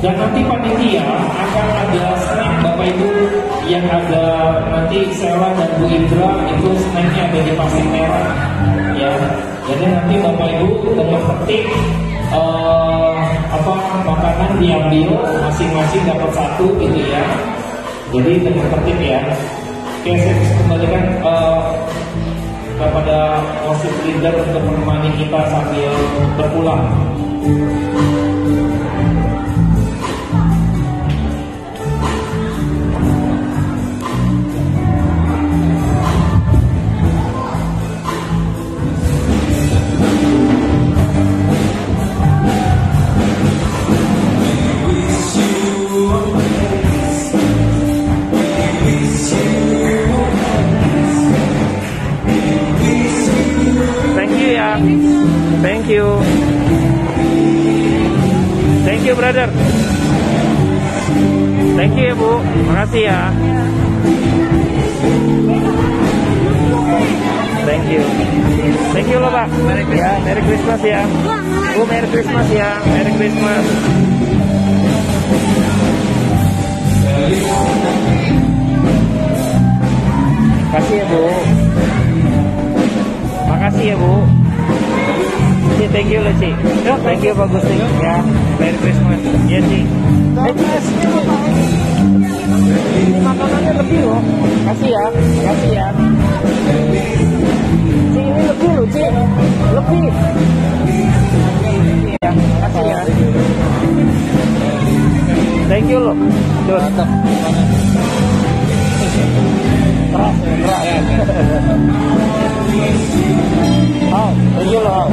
Dan nanti panitia akan ada snack Bapak Ibu yang ada nanti Sela dan Bu Indra, itu snacknya ada di plastik merah ya. Jadi nanti Bapak Ibu dengan petik makanan diambil masing-masing dapat 1 gitu ya. Jadi dengan tertib ya. Oke, saya kembalikan kepada worship leader untuk menemani kita sambil berpulang. Thank you. Thank you, brother. Thank you ya, Bu. Makasih ya. Thank you. Thank you loh, Pak. Ya, Merry Christmas ya. Bu, Merry Christmas ya. Merry Christmas. Makasih ya, Bu. Makasih ya, Bu. Thank you loh, Ci. Thank you, Pak Gusti. Ya, Merry Christmas. Ya, Ci. Ini makanannya lebih loh. Kasih ya. Kasih ya. Ci, ini lebih loh, Ci. Lebih. Ya, kasih ya. Thank you loh. Mantap. Keras. Oh, thank you loh.